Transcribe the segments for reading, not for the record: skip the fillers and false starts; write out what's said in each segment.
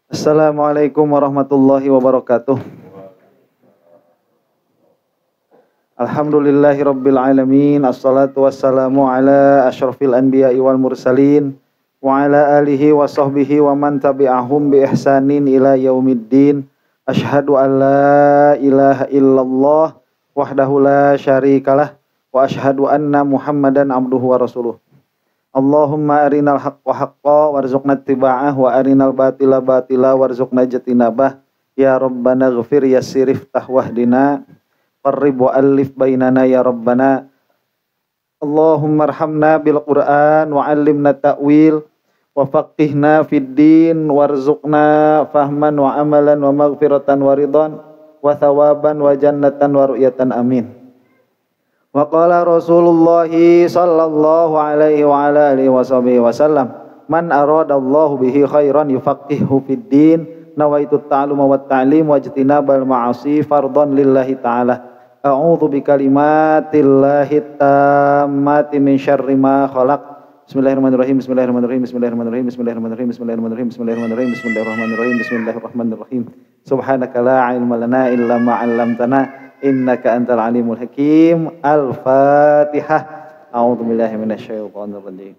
Assalamualaikum warahmatullahi wabarakatuh. Alhamdulillahi rabbil alamin. Assalatu wassalamu ala asyrafil anbiya'i wal mursalin wa ala alihi wa sahbihi wa man tabi'ahum bi ihsanin ila yaumiddin. Asyhadu an la ilaha illallah wahdahu la syarikalah wa asyhadu anna Muhammadan abduhu wa rasuluh. Allahumma arinal haqqa haqqa warzuqna ittiba'ah wa arinal batila batila warzuqna jatinabah. Ya Rabbana ghafir yassir iftah wahdina qarrib wa alif bainana ya Rabbana. Allahumma arhamna bil Qur'an wa 'allimna ta'wil wa faqihna fid din warzuqna fahman wa amalan wa maghfiratan wa ridhan wa thawaban wa jannatan wa ru'yatan amin. Wa qala Rasulullah sallallahu alaihi wa ala alihi wasallam, man aradallahu bihi khairan yufaqihuhu fid din, nawaitu ta'alluma wat ta'lim wa ijtinabal ma'asi fardhan lillahi ta'ala. A'udzu bikalimatillahi tammati min syarri ma khalaq. Bismillahirrahmanirrahim. Bismillahirrahmanirrahim. Bismillahirrahmanirrahim. Bismillahirrahmanirrahim. Bismillahirrahmanirrahim. Bismillahirrahmanirrahim. Bismillahirrahmanirrahim. Bismillahirrahmanirrahim. Subhanaka la ilma lana illa ma 'allamtana innaka antal alimul hakim. Al-Fatihah. A'udzu billahi minasyaitonir rajim.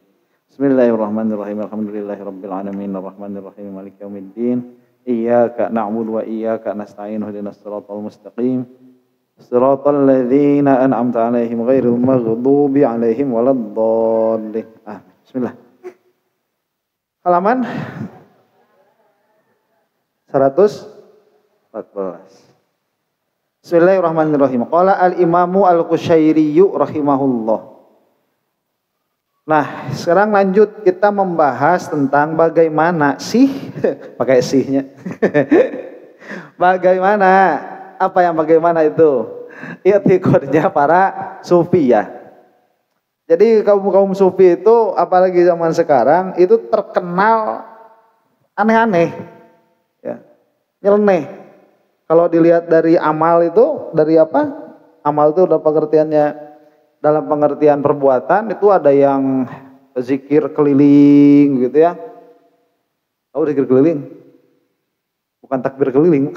Bismillahirrahmanirrahim. Alhamdulillahirabbil alamin arrahmanirrahim maliki yaumiddin. Iyyaka na'budu wa iyyaka nasta'in ihdinas siratal mustaqim. Siratal ladzina an'amta 'alaihim ghairil maghdubi 'alaihim waladdallin. Bismillah. Halaman 114. Bismillahirrahmanirrahim. Qala al-Imamu al-Qushairi rahimahullah. Nah, sekarang lanjut kita membahas tentang bagaimana sih pakai sihnya. Bagaimana? Apa yang bagaimana itu? I'tiqadnya para sufi ya. Jadi kaum sufi itu apalagi zaman sekarang itu terkenal aneh-aneh. Ya. Nyeleneh. Kalau dilihat dari amal itu, dari apa? Amal itu udah pengertiannya, dalam pengertian perbuatan itu ada yang zikir keliling gitu ya. Tahu zikir keliling? Bukan takbir keliling.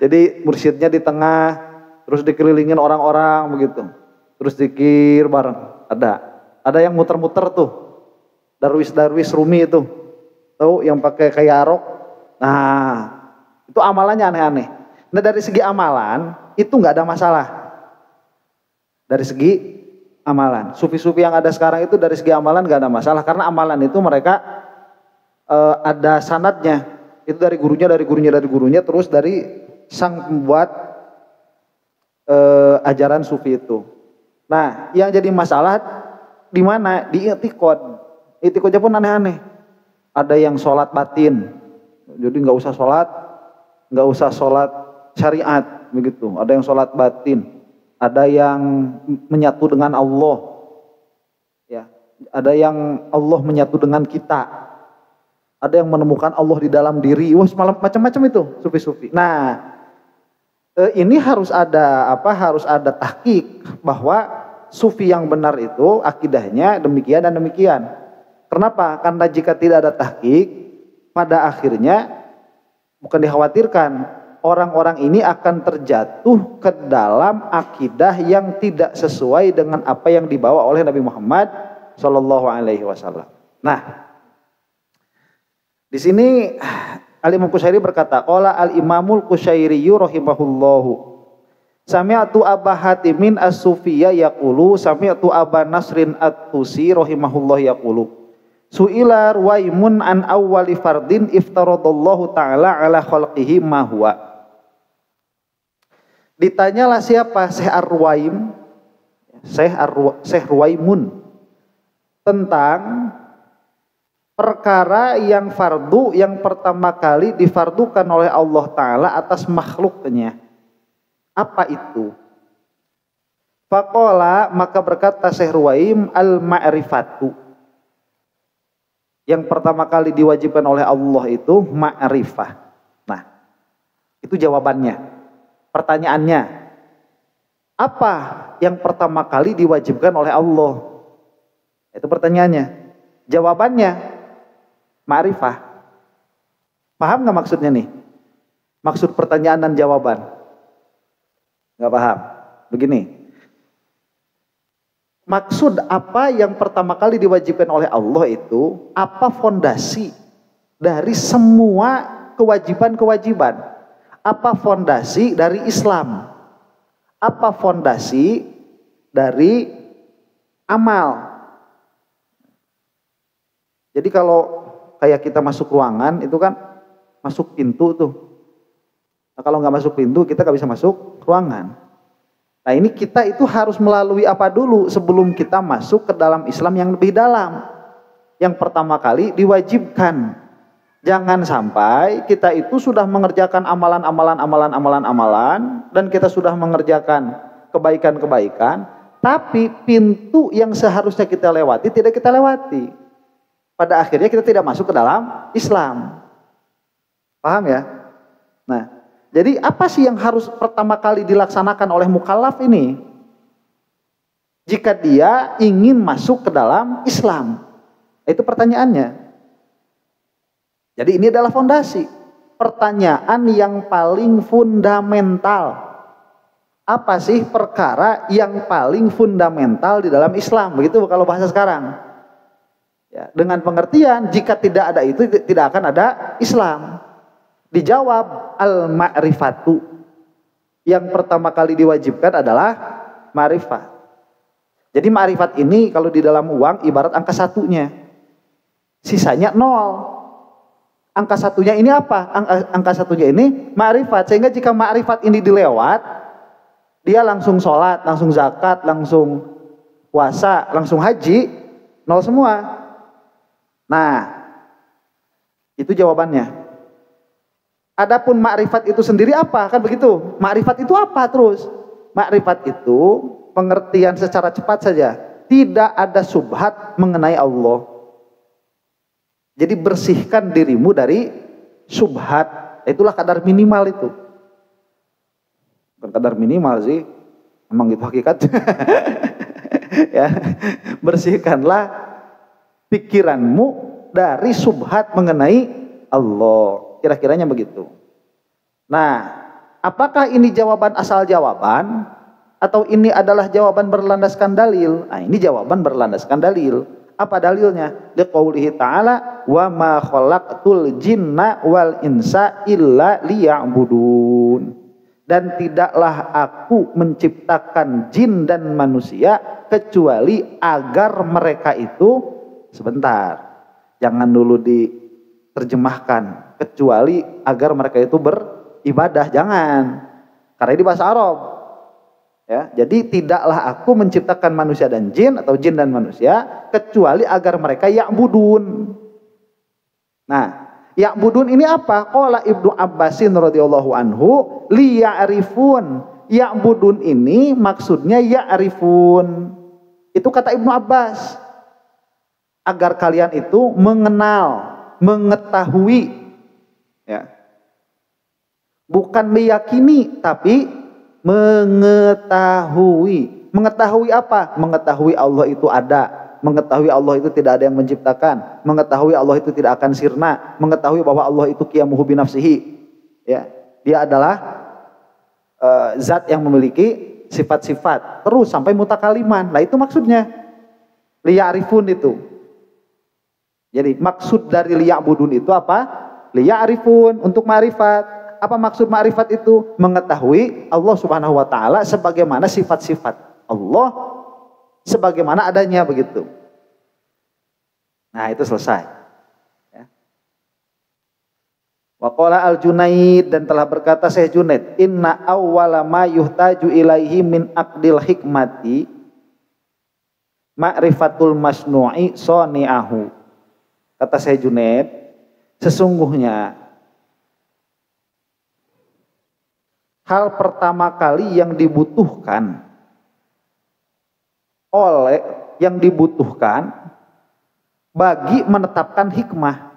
Jadi mursyidnya di tengah, terus dikelilingin orang-orang begitu. Terus zikir bareng. Ada yang muter-muter tuh. Darwis-darwis Rumi itu. Tahu yang pakai kayak arok. Nah, itu amalannya aneh-aneh. Nah dari segi amalan itu nggak ada masalah. Dari segi amalan, sufi-sufi yang ada sekarang itu dari segi amalan nggak ada masalah karena amalan itu mereka ada sanadnya. Itu dari gurunya, terus dari sang pembuat ajaran sufi itu. Nah yang jadi masalah di mana? Di i'tiqad. I'tiqadnya pun aneh-aneh. Ada yang sholat batin, jadi nggak usah sholat syariat begitu. Ada yang sholat batin, ada yang menyatu dengan Allah, ya. Ada yang Allah menyatu dengan kita, ada yang menemukan Allah di dalam diri. Wah, macam-macam itu sufi-sufi. Nah, ini harus ada Harus ada tahqiq bahwa sufi yang benar itu akidahnya demikian dan demikian. Kenapa? Karena jika tidak ada tahqiq, pada akhirnya bukan dikhawatirkan orang-orang ini akan terjatuh ke dalam akidah yang tidak sesuai dengan apa yang dibawa oleh Nabi Muhammad Shallallahu Alaihi Wasallam. Nah, di sini Al-Imam Qushairi berkata, qala al-Imamul Qushairi rahimahullahu, sami'tu Aba Hatimin as-Sufiyya yaqulu, sami'tu Aba Nasrin at-Tusi rahimahullah yaqulu, su'ila Ruwaimun an awwali fardin iftaradallahu ta'ala ala khalqihi ma huwa. Ditanyalah siapa? Syekh Ar-Ruwaim, Syekh Ruwaimun, tentang perkara yang fardu yang pertama kali difardukan oleh Allah Ta'ala atas makhluknya. Apa itu? Faqala, maka berkata Syekh Ruwaim, al-ma'rifatu. Yang pertama kali diwajibkan oleh Allah itu ma'rifah. Nah, itu jawabannya. Pertanyaannya, apa yang pertama kali diwajibkan oleh Allah? Itu pertanyaannya. Jawabannya, ma'rifah. Paham nggak maksudnya nih? Maksud pertanyaan dan jawaban? Nggak paham? Begini. Maksud apa yang pertama kali diwajibkan oleh Allah itu, apa fondasi dari semua kewajiban-kewajiban? Apa fondasi dari Islam? Apa fondasi dari amal? Jadi kalau kayak kita masuk ruangan itu kan masuk pintu tuh. Nah, kalau nggak masuk pintu kita nggak bisa masuk ruangan. Nah ini kita itu harus melalui apa dulu sebelum kita masuk ke dalam Islam yang lebih dalam. Yang pertama kali diwajibkan. Jangan sampai kita itu sudah mengerjakan amalan dan kita sudah mengerjakan kebaikan-kebaikan, tapi pintu yang seharusnya kita lewati tidak kita lewati. Pada akhirnya kita tidak masuk ke dalam Islam. Paham ya? Nah, jadi apa sih yang harus pertama kali dilaksanakan oleh mukallaf ini? Jika dia ingin masuk ke dalam Islam. Itu pertanyaannya. Jadi ini adalah fondasi. Pertanyaan yang paling fundamental. Apa sih perkara yang paling fundamental di dalam Islam? Begitu kalau bahasa sekarang. Ya, dengan pengertian jika tidak ada itu tidak akan ada Islam. Dijawab al-ma'rifatu. Yang pertama kali diwajibkan adalah ma'rifat. Jadi ma'rifat ini kalau di dalam uang ibarat angka satunya. Sisanya 0. Angka satunya ini apa? Angka satunya ini ma'rifat. Sehingga jika ma'rifat ini dilewat, dia langsung sholat, langsung zakat, langsung puasa, langsung haji, 0 semua. Nah, itu jawabannya. Adapun makrifat itu sendiri apa? Kan begitu. Makrifat itu apa terus? Makrifat itu pengertian secara cepat saja. Tidak ada subhat mengenai Allah. Jadi bersihkan dirimu dari subhat. Itulah kadar minimal itu. Bukan kadar minimal sih. Emang itu hakikatnya. Ya. Bersihkanlah pikiranmu dari subhat mengenai Allah. Kira-kiranya begitu. Nah, apakah ini jawaban asal jawaban atau ini adalah jawaban berlandaskan dalil? Nah, ini jawaban berlandaskan dalil. Apa dalilnya? Liqaulihi ta'ala wa ma khalaqtul jinna wal insa illa liya'budun. Dan tidaklah aku menciptakan jin dan manusia kecuali agar mereka itu sebentar. Jangan dulu diterjemahkan kecuali agar mereka itu beribadah, jangan. Karena ini bahasa Arab. Ya, jadi tidaklah aku menciptakan manusia dan jin atau jin dan manusia kecuali agar mereka ya'budun. Nah, ya'budun ini apa? Qala Ibnu Abbasin radhiyallahu anhu liya'rifun. Ya'budun ini maksudnya ya'rifun. Itu kata Ibnu Abbas. Agar kalian itu mengenal, mengetahui. Ya. Bukan meyakini tapi mengetahui. Mengetahui apa? Mengetahui Allah itu ada, mengetahui Allah itu tidak ada yang menciptakan, mengetahui Allah itu tidak akan sirna, mengetahui bahwa Allah itu qiyamuhu binafsihi. Ya, dia adalah zat yang memiliki sifat-sifat terus sampai mutakaliman. Nah, itu maksudnya liya'rifun itu. Jadi maksud dari liya'budun itu apa? Liya'rifun, untuk ma'rifat. Apa maksud ma'rifat itu? Mengetahui Allah Subhanahu wa taala sebagaimana sifat-sifat Allah sebagaimana adanya begitu. Nah, itu selesai. Ya. Wa qala al-Junaid, dan telah berkata Syekh Junaid, inna awwala ma yuhtaju ilaihi min aqdil hikmati ma'rifatul masnu'i sani'ahu. Kata Syekh Junaid, sesungguhnya hal pertama kali yang dibutuhkan bagi menetapkan hikmah.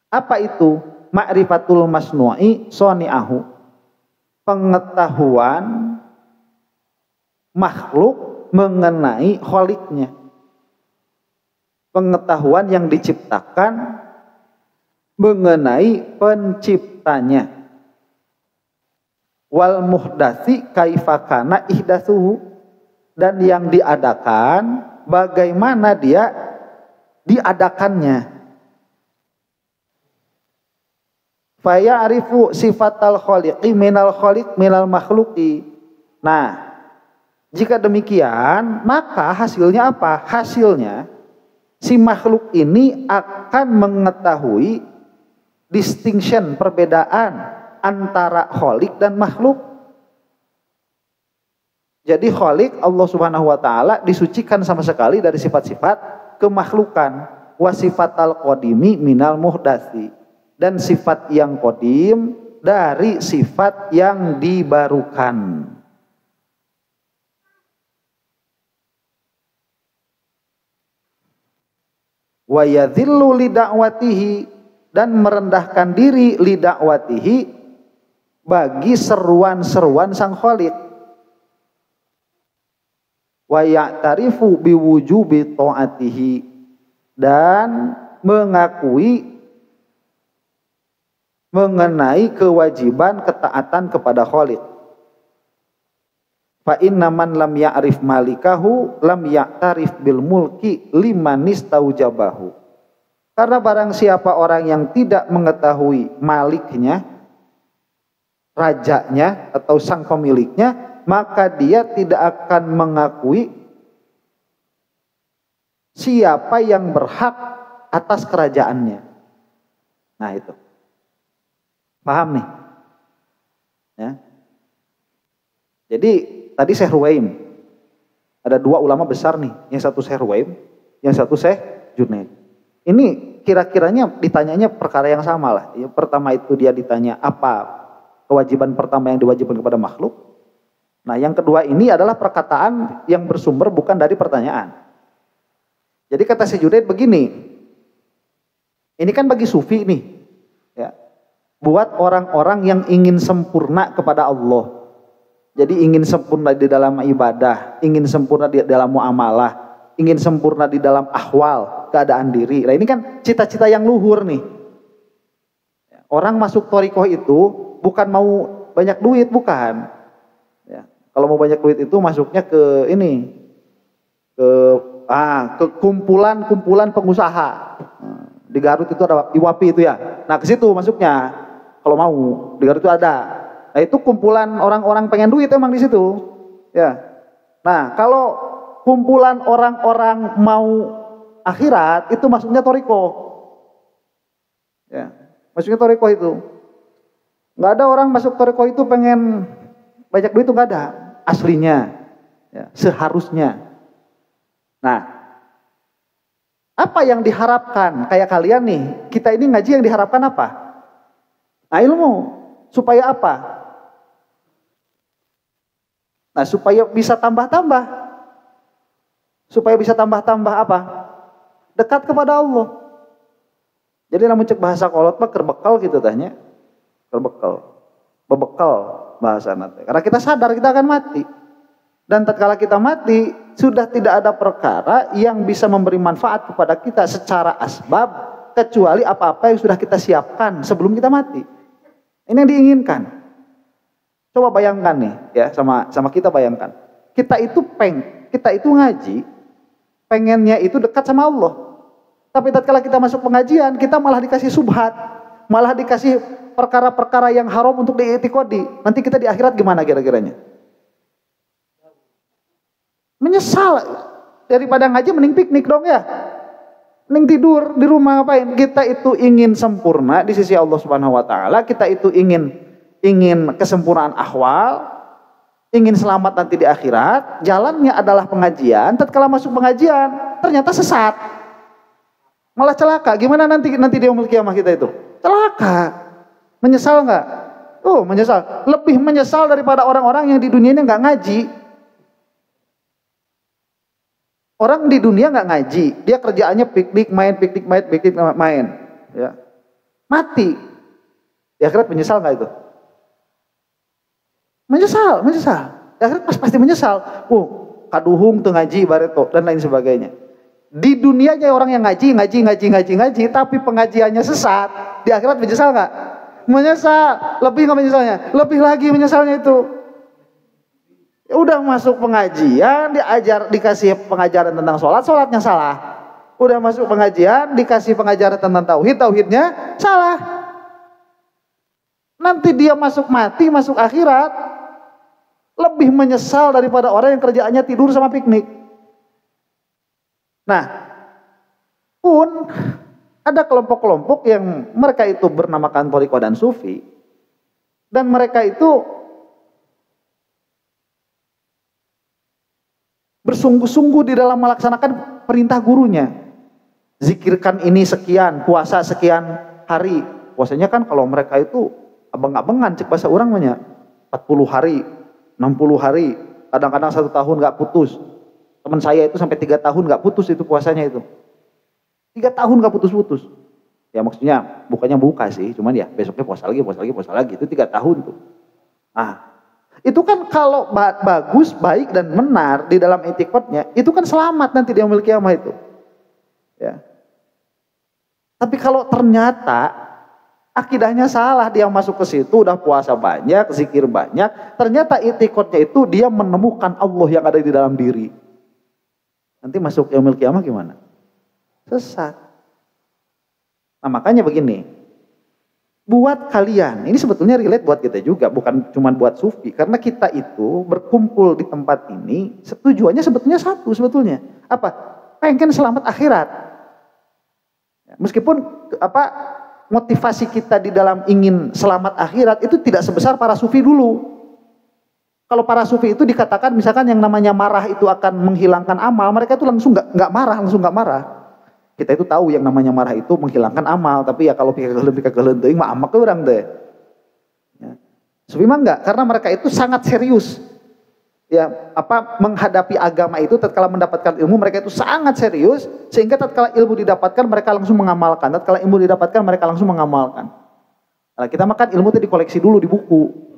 Apa itu? Ma'rifatul masnu'i sani'ahu. Pengetahuan makhluk mengenai kholiknya. Pengetahuan yang diciptakan mengenai penciptanya. Wal muhdasi kaifakana ihdatsuhu, dan yang diadakan bagaimana dia diadakannya. Faya arifu sifatal khaliqi minal khaliq minal makhluqi. Nah, jika demikian, maka hasilnya apa? Hasilnya si makhluk ini akan mengetahui distinction, perbedaan antara khaliq dan makhluk. Jadi khaliq Allah Subhanahu wa taala disucikan sama sekali dari sifat-sifat kemakhlukan. Wa sifatal qadimi minal muhdasi, dan sifat yang qadim dari sifat yang dibarukan. Wa yadhillu li da'watihi, dan merendahkan diri li da'watihi bagi seruan-seruan sang khaliq. Wa ya'tarifu biwujubi ta'atihi, dan mengakui mengenai kewajiban ketaatan kepada khaliq. Fa inna man lam ya'rif malikahu lam ya'tarif bil mulki liman istaujabahu. Karena barang siapa orang yang tidak mengetahui maliknya, rajanya atau sang pemiliknya, maka dia tidak akan mengakui siapa yang berhak atas kerajaannya. Nah itu. Paham nih? Ya. Jadi tadi Syekh Ruwaim, ada dua ulama besar nih, yang satu Syekh Ruwaim, yang satu Syekh Junaid. Ini kira-kiranya ditanyanya perkara yang sama lah. Yang pertama itu dia ditanya apa kewajiban pertama yang diwajibkan kepada makhluk. Nah yang kedua ini adalah perkataan yang bersumber bukan dari pertanyaan. Jadi kata Syekh Junaid begini, ini kan bagi sufi nih, ya, buat orang-orang yang ingin sempurna kepada Allah. Jadi ingin sempurna di dalam ibadah, ingin sempurna di dalam muamalah, ingin sempurna di dalam ahwal, keadaan diri. Nah ini kan cita-cita yang luhur nih. Orang masuk thariqah itu bukan mau banyak duit, bukan. Ya, kalau mau banyak duit itu masuknya ke ini, ke kumpulan pengusaha. Di Garut itu ada IWAPI itu ya. Nah ke situ masuknya. Kalau mau di Garut itu ada. Nah itu kumpulan orang-orang pengen duit emang di situ. Ya. Nah kalau kumpulan orang-orang mau akhirat itu masuknya thariqah. Ya, masuknya thariqah itu. Nggak ada orang masuk thariqah itu pengen banyak duit, itu nggak ada. Aslinya, ya, seharusnya. Nah, apa yang diharapkan? Kayak kalian nih, kita ini ngaji yang diharapkan apa? Nah ilmu. Supaya apa? Nah supaya bisa tambah-tambah. Supaya bisa tambah-tambah apa? Dekat kepada Allah. Jadi namun cek bahasa kolot mah kerbekal gitu tanya. Kerbekal. Bebekal bahasa nanti. Karena kita sadar kita akan mati. Dan tatkala kita mati, sudah tidak ada perkara yang bisa memberi manfaat kepada kita secara asbab kecuali apa-apa yang sudah kita siapkan sebelum kita mati. Ini yang diinginkan. Coba bayangkan nih, ya, sama kita bayangkan. Kita itu ngaji, pengennya itu dekat sama Allah. Tapi tatkala kita masuk pengajian, kita malah dikasih subhat, malah dikasih perkara-perkara yang haram untuk diitikodi. Nanti kita di akhirat gimana kira-kiranya? Menyesal. Daripada ngaji mending piknik dong ya. Mending tidur di rumah ngapain? Kita itu ingin sempurna di sisi Allah Subhanahu wa taala, kita itu ingin kesempurnaan ahwal, ingin selamat nanti di akhirat. Jalannya adalah pengajian. Tatkala masuk pengajian ternyata sesat, malah celaka. Gimana nanti di yaumul kiamah kita itu? Celaka. Menyesal nggak? Oh menyesal. Lebih menyesal daripada orang-orang yang di dunia ini nggak ngaji. Orang di dunia nggak ngaji, dia kerjaannya piknik main, ya. Mati. Di akhirat menyesal nggak itu? Menyesal. Di akhirat pasti menyesal. Kaduhung tuh ngaji bareto dan lain sebagainya. Di dunianya orang yang ngaji, tapi pengajiannya sesat. Di akhirat menyesal nggak? Menyesal. Lebih nggak menyesalnya? Lebih lagi menyesalnya itu. Udah masuk pengajian, dikasih pengajaran tentang sholat, sholatnya salah. Udah masuk pengajian, dikasih pengajaran tentang tauhid, tauhidnya salah. Nanti dia masuk mati, masuk akhirat, lebih menyesal daripada orang yang kerjaannya tidur sama piknik. Nah, pun ada kelompok-kelompok yang mereka itu bernamakan thariqah dan sufi, dan mereka itu bersungguh-sungguh di dalam melaksanakan perintah gurunya. Zikirkan ini sekian, puasa sekian hari. Puasanya kan kalau mereka itu abang-abangan, cek bahasa orang banyak 40 hari, 60 hari, kadang-kadang 1 tahun gak putus. Teman saya itu sampai 3 tahun gak putus itu puasanya itu. 3 tahun gak putus-putus. Ya maksudnya bukannya buka sih, cuman ya besoknya puasa lagi. Itu 3 tahun tuh. Ah, itu kan kalau bagus, baik dan benar di dalam etikotnya, itu kan selamat nanti dia memiliki kiamah itu. Ya. Tapi kalau ternyata akidahnya salah, dia masuk ke situ udah puasa banyak, zikir banyak, ternyata etikotnya itu dia menemukan Allah yang ada di dalam diri. Nanti masuk yaumil kiamah gimana? Sesat. Nah makanya begini, buat kalian, ini sebetulnya relate buat kita juga, bukan cuma buat sufi, karena kita itu berkumpul di tempat ini, tujuannya sebetulnya satu sebetulnya. Apa? Pengen selamat akhirat. Meskipun motivasi kita di dalam ingin selamat akhirat itu tidak sebesar para sufi dulu. Kalau para sufi itu dikatakan misalkan yang namanya marah itu akan menghilangkan amal, mereka itu langsung nggak marah. Kita itu tahu yang namanya marah itu menghilangkan amal, tapi ya kalau pikir teuing mah amak orang deh. Ya. Sufi mah enggak, karena mereka itu sangat serius. Ya, menghadapi agama itu tatkala mendapatkan ilmu mereka itu sangat serius, sehingga tatkala ilmu didapatkan mereka langsung mengamalkan. Tatkala ilmu didapatkan mereka langsung mengamalkan. Nah, kita makan ilmu itu dikoleksi dulu di buku.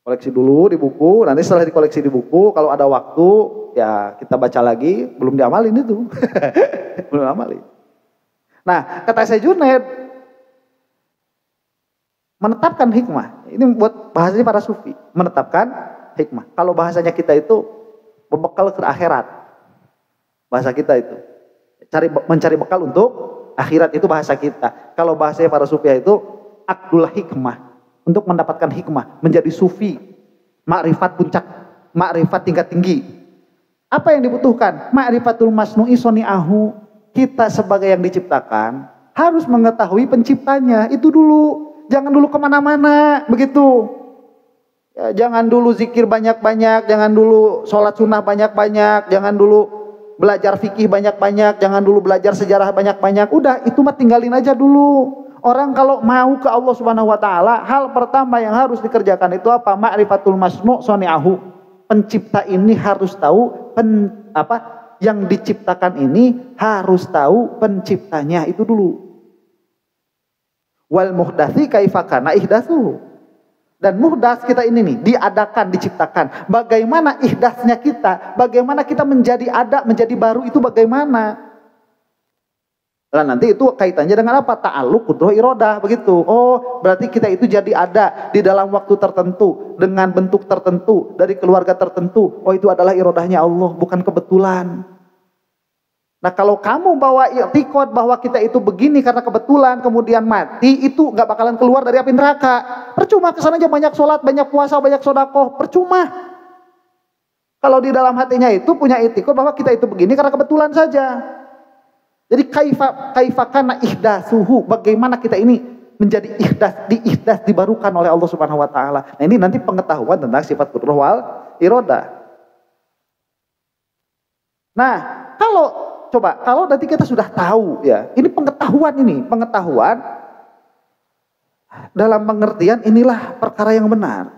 Koleksi dulu di buku, nanti setelah dikoleksi di buku, kalau ada waktu ya kita baca lagi, belum diamalin itu. Belum amalin. Nah, kata saya Junaid, menetapkan hikmah. Ini buat bahasanya para sufi, menetapkan hikmah. Kalau bahasanya kita itu berbekal ke akhirat. Bahasa kita itu mencari bekal untuk akhirat, itu bahasa kita. Kalau bahasanya para sufi itu akdul hikmah, untuk mendapatkan hikmah, menjadi sufi, makrifat puncak, makrifat tingkat tinggi. Apa yang dibutuhkan? Ma'rifatul masnu'i soni'ahu. Kita sebagai yang diciptakan harus mengetahui penciptanya. Itu dulu. Jangan dulu kemana-mana, begitu. Ya, jangan dulu zikir banyak-banyak, jangan dulu sholat sunnah banyak-banyak, jangan dulu belajar fikih banyak-banyak, jangan dulu belajar sejarah banyak-banyak. Udah, itu mah tinggalin aja dulu. Orang kalau mau ke Allah Subhanahu wa taala, hal pertama yang harus dikerjakan itu apa? Ma'rifatul masnu' soni'ahu. Pencipta ini harus tahu yang diciptakan ini harus tahu penciptanya, itu dulu. Wal muhdatsi kaifa kana ihdatsuhu. Dan muhdas kita ini nih, diadakan, diciptakan. Bagaimana ihdasnya kita, bagaimana kita menjadi ada, menjadi baru itu bagaimana. Nah nanti itu kaitannya dengan apa? Ta'alluq qudrah iradah, begitu. Oh berarti kita itu jadi ada di dalam waktu tertentu, dengan bentuk tertentu, dari keluarga tertentu. Oh itu adalah iradahnya Allah, bukan kebetulan. Nah kalau kamu bawa i'tiqad bahwa kita itu begini karena kebetulan kemudian mati, itu nggak bakalan keluar dari api neraka. Percuma kesana aja banyak sholat, banyak puasa, banyak sedekah, percuma. Kalau di dalam hatinya itu punya i'tiqad bahwa kita itu begini karena kebetulan saja. Jadi kaifa kana ihdatsuhu, bagaimana kita ini menjadi ihdas dibarukan oleh Allah Subhanahu wa taala. Nah ini nanti pengetahuan tentang sifat qudrah wal iradah. Nah, kalau nanti kita sudah tahu ya, ini pengetahuan dalam pengertian inilah perkara yang benar.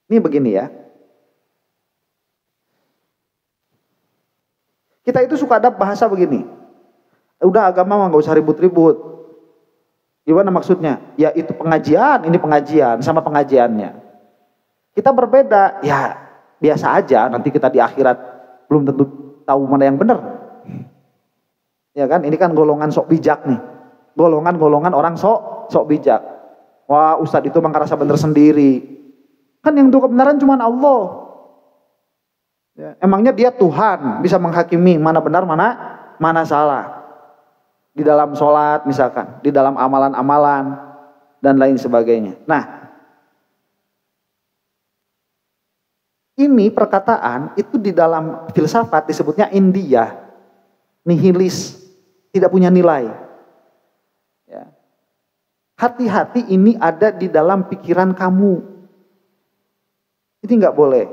Ini begini ya. Kita itu suka ada bahasa begini. Udah agama mah nggak usah ribut-ribut. Gimana maksudnya? Ya itu pengajian, ini pengajian sama pengajiannya. Kita berbeda, ya biasa aja. Nanti kita di akhirat belum tentu tahu mana yang benar. Ya kan? Ini kan golongan sok bijak nih. golongan-golongan orang sok bijak. Wah, ustadz itu mengkarasa bener sendiri. Kan yang tahu kebenaran cuma Allah. Ya, emangnya dia Tuhan bisa menghakimi mana benar mana salah. Di dalam sholat misalkan, di dalam amalan-amalan dan lain sebagainya. Nah, ini perkataan itu di dalam filsafat disebutnya India, nihilis, tidak punya nilai. Ya. Hati-hati ini ada di dalam pikiran kamu. Ini nggak boleh.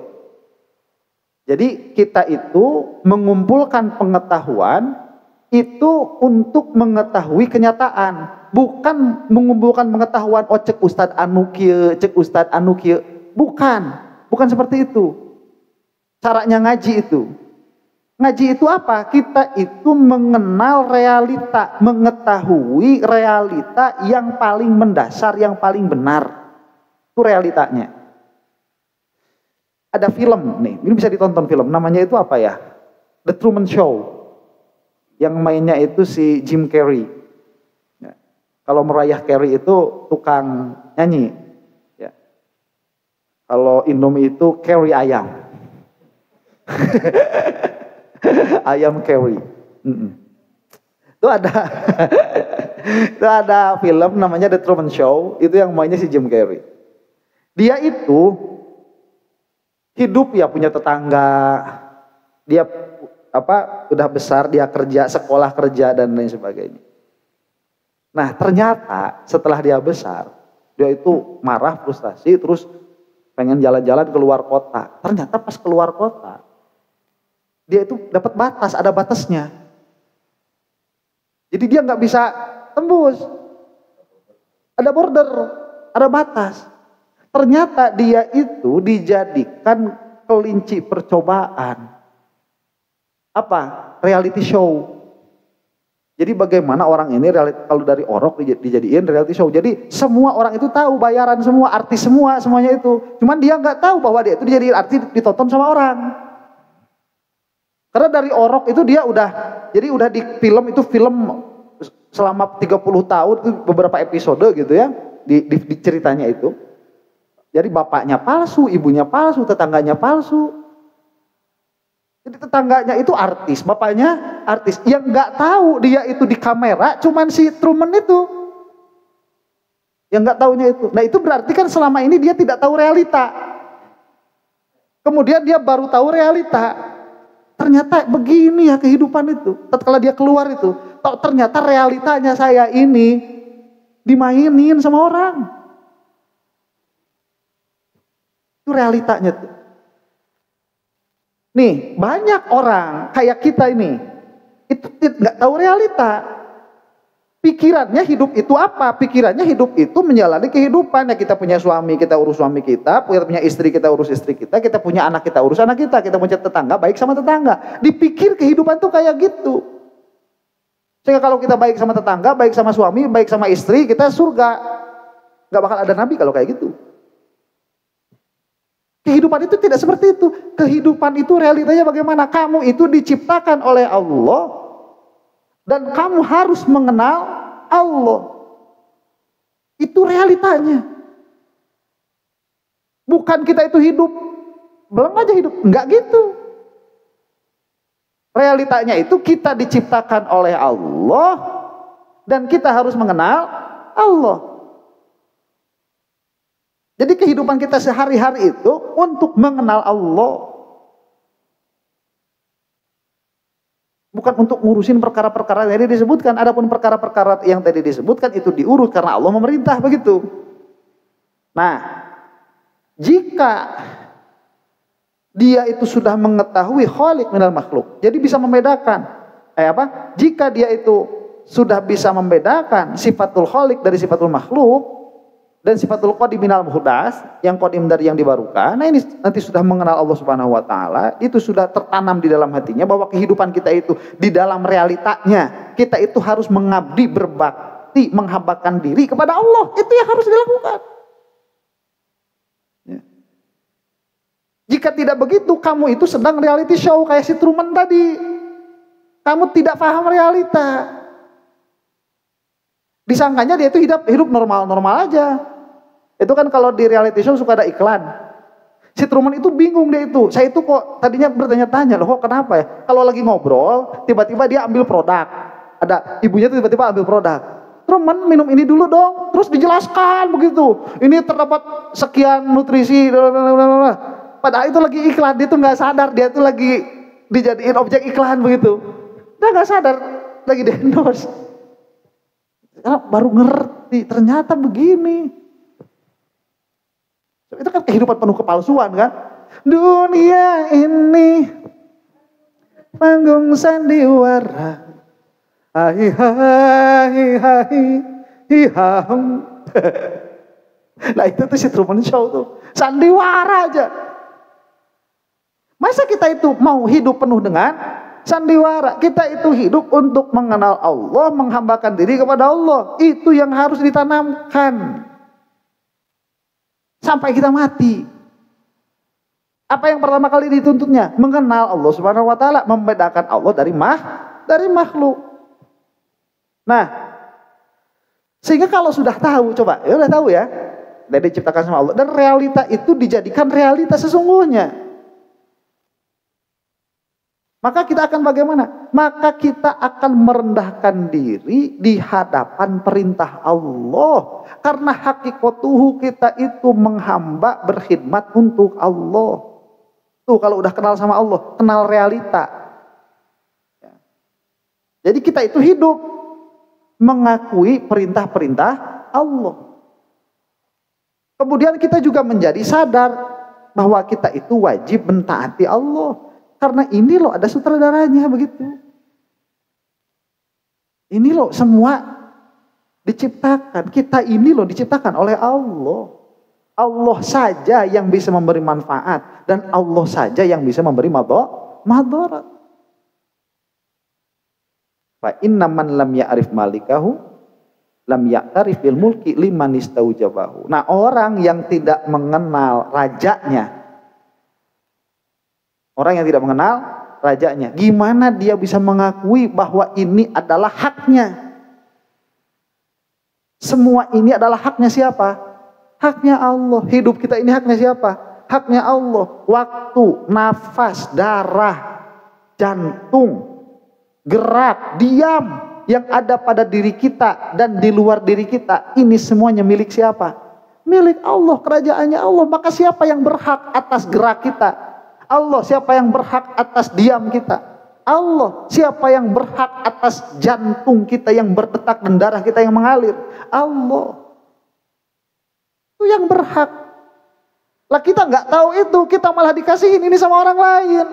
Jadi kita itu mengumpulkan pengetahuan itu untuk mengetahui kenyataan, bukan mengumpulkan pengetahuan. Oh cek Ustadz anu kieu, cek Ustadz anu kieu. Bukan seperti itu. Caranya ngaji itu. Ngaji itu apa? Kita itu mengenal realita, mengetahui realita yang paling mendasar, yang paling benar. Itu realitanya. Ada film nih, ini bisa ditonton film, namanya itu apa ya? The Truman Show. Yang mainnya itu si Jim Carrey. Ya. Kalau Mariah Carey itu tukang nyanyi. Ya. Kalau Indomie itu Carrey ayam. Ayam Carrey. Itu ada itu ada film namanya The Truman Show, itu yang mainnya si Jim Carrey. Dia itu hidup ya punya tetangga, dia udah besar, dia kerja, sekolah kerja dan lain sebagainya. Nah ternyata setelah dia besar, dia itu marah, frustasi, terus pengen jalan-jalan keluar kota. Ternyata pas keluar kota, dia itu dapat batas, ada batasnya. Jadi dia nggak bisa tembus, ada border, ada batas. Ternyata dia itu dijadikan kelinci percobaan. Apa? Reality show. Jadi bagaimana orang ini kalau dari orok dijadiin reality show. Jadi semua orang itu tahu, bayaran semua, artis semuanya itu. Cuman dia nggak tahu bahwa dia itu dijadiin artis, ditonton sama orang. Karena dari orok itu dia udah di film itu film selama 30 tahun itu beberapa episode gitu ya di ceritanya itu. Jadi bapaknya palsu, ibunya palsu, tetangganya palsu. Jadi tetangganya itu artis, bapaknya artis. Yang nggak tahu dia itu di kamera, cuman si Truman itu. Yang nggak tahunya itu. Nah itu berarti kan selama ini dia tidak tahu realita. Kemudian dia baru tahu realita. Ternyata begini ya kehidupan itu. Tatkala dia keluar itu, ternyata realitanya saya ini dimainin sama orang. Itu realitanya tuh. Nih banyak orang kayak kita ini itu nggak tahu realita. Pikirannya hidup itu apa? Pikirannya hidup itu menjalani kehidupan. Ya kita punya suami, kita urus suami kita punya istri, kita urus istri kita punya anak, kita urus anak kita punya tetangga, baik sama tetangga. Dipikir kehidupan tuh kayak gitu. Sehingga kalau kita baik sama tetangga, baik sama suami, baik sama istri, kita surga. Nggak bakal ada nabi kalau kayak gitu. Kehidupan itu tidak seperti itu. Kehidupan itu realitanya bagaimana? Kamu itu diciptakan oleh Allah dan kamu harus mengenal Allah. Itu realitanya. Bukan kita itu hidup, belum aja hidup. Enggak gitu. Realitanya itu kita diciptakan oleh Allah dan kita harus mengenal Allah. Jadi kehidupan kita sehari-hari itu untuk mengenal Allah. Bukan untuk ngurusin perkara-perkara yang tadi disebutkan. Adapun perkara-perkara yang tadi disebutkan itu diurus karena Allah memerintah begitu. Nah, jika dia itu sudah mengetahui khaliq minal makhluk, jadi bisa membedakan. Jika dia itu sudah bisa membedakan sifatul khaliq dari sifatul makhluk, dan sifatul qadim minal muhdas, yang qadim dari yang dibarukan. Nah ini nanti sudah mengenal Allah Subhanahu wa taala, itu sudah tertanam di dalam hatinya bahwa kehidupan kita itu di dalam realitanya kita itu harus mengabdi, berbakti, menghambakan diri kepada Allah. Itu yang harus dilakukan. Ya. Jika tidak begitu, kamu itu sedang reality show kayak si Truman tadi. Kamu tidak paham realita. Disangkanya dia itu hidup normal-normal aja. Itu kan kalau di reality show suka ada iklan. Si Truman itu bingung dia itu. Saya itu kok tadinya bertanya-tanya loh, kok kenapa ya? Kalau lagi ngobrol, tiba-tiba dia ambil produk. Ada ibunya tuh tiba-tiba ambil produk. Truman minum ini dulu dong. Terus dijelaskan begitu. Ini terdapat sekian nutrisi. Padahal itu lagi iklan. Dia tuh nggak sadar. Dia tuh lagi dijadiin objek iklan begitu. Dia nggak sadar lagi di endorse. Baru ngerti ternyata begini. Itu kan kehidupan penuh kepalsuan kan. Dunia ini panggung sandiwara. Hai hai hai hiham. Nah itu tuh si Truman Show tuh. Sandiwara aja. Masa kita itu mau hidup penuh dengan sandiwara? Kita itu hidup untuk mengenal Allah, menghambakan diri kepada Allah. Itu yang harus ditanamkan sampai kita mati. Apa yang pertama kali dituntutnya? Mengenal Allah Subhanahu wa taala, membedakan Allah dari makhluk. Nah, sehingga kalau sudah tahu, coba, ya udah tahu ya, dan diciptakan sama Allah, dan realita itu dijadikan realitas sesungguhnya. Maka kita akan bagaimana? Maka kita akan merendahkan diri di hadapan perintah Allah. Karena hakikatuhu kita itu menghamba, berkhidmat untuk Allah. Tuh kalau udah kenal sama Allah, kenal realita. Jadi kita itu hidup mengakui perintah-perintah Allah. Kemudian kita juga menjadi sadar bahwa kita itu wajib mentaati Allah. Karena ini loh ada sutradaranya begitu. Ini loh semua diciptakan. Kita ini loh diciptakan oleh Allah. Allah saja yang bisa memberi manfaat. Dan Allah saja yang bisa memberi madarat. Fa inna man lam ya'rif malikahu lam ya'tarif bil mulki liman istaujabahu. Nah, orang yang tidak mengenal rajanya, orang yang tidak mengenal rajanya, gimana dia bisa mengakui bahwa ini adalah haknya? Semua ini adalah haknya siapa? Haknya Allah. Hidup kita ini haknya siapa? Haknya Allah. Waktu, nafas, darah, jantung, gerak, diam yang ada pada diri kita dan di luar diri kita, ini semuanya milik siapa? Milik Allah, kerajaannya Allah. Maka siapa yang berhak atas gerak kita? Allah. Siapa yang berhak atas diam kita? Allah. Siapa yang berhak atas jantung kita yang berdetak dan darah kita yang mengalir? Allah. Itu yang berhak. Lah kita nggak tahu itu, kita malah dikasihin ini sama orang lain.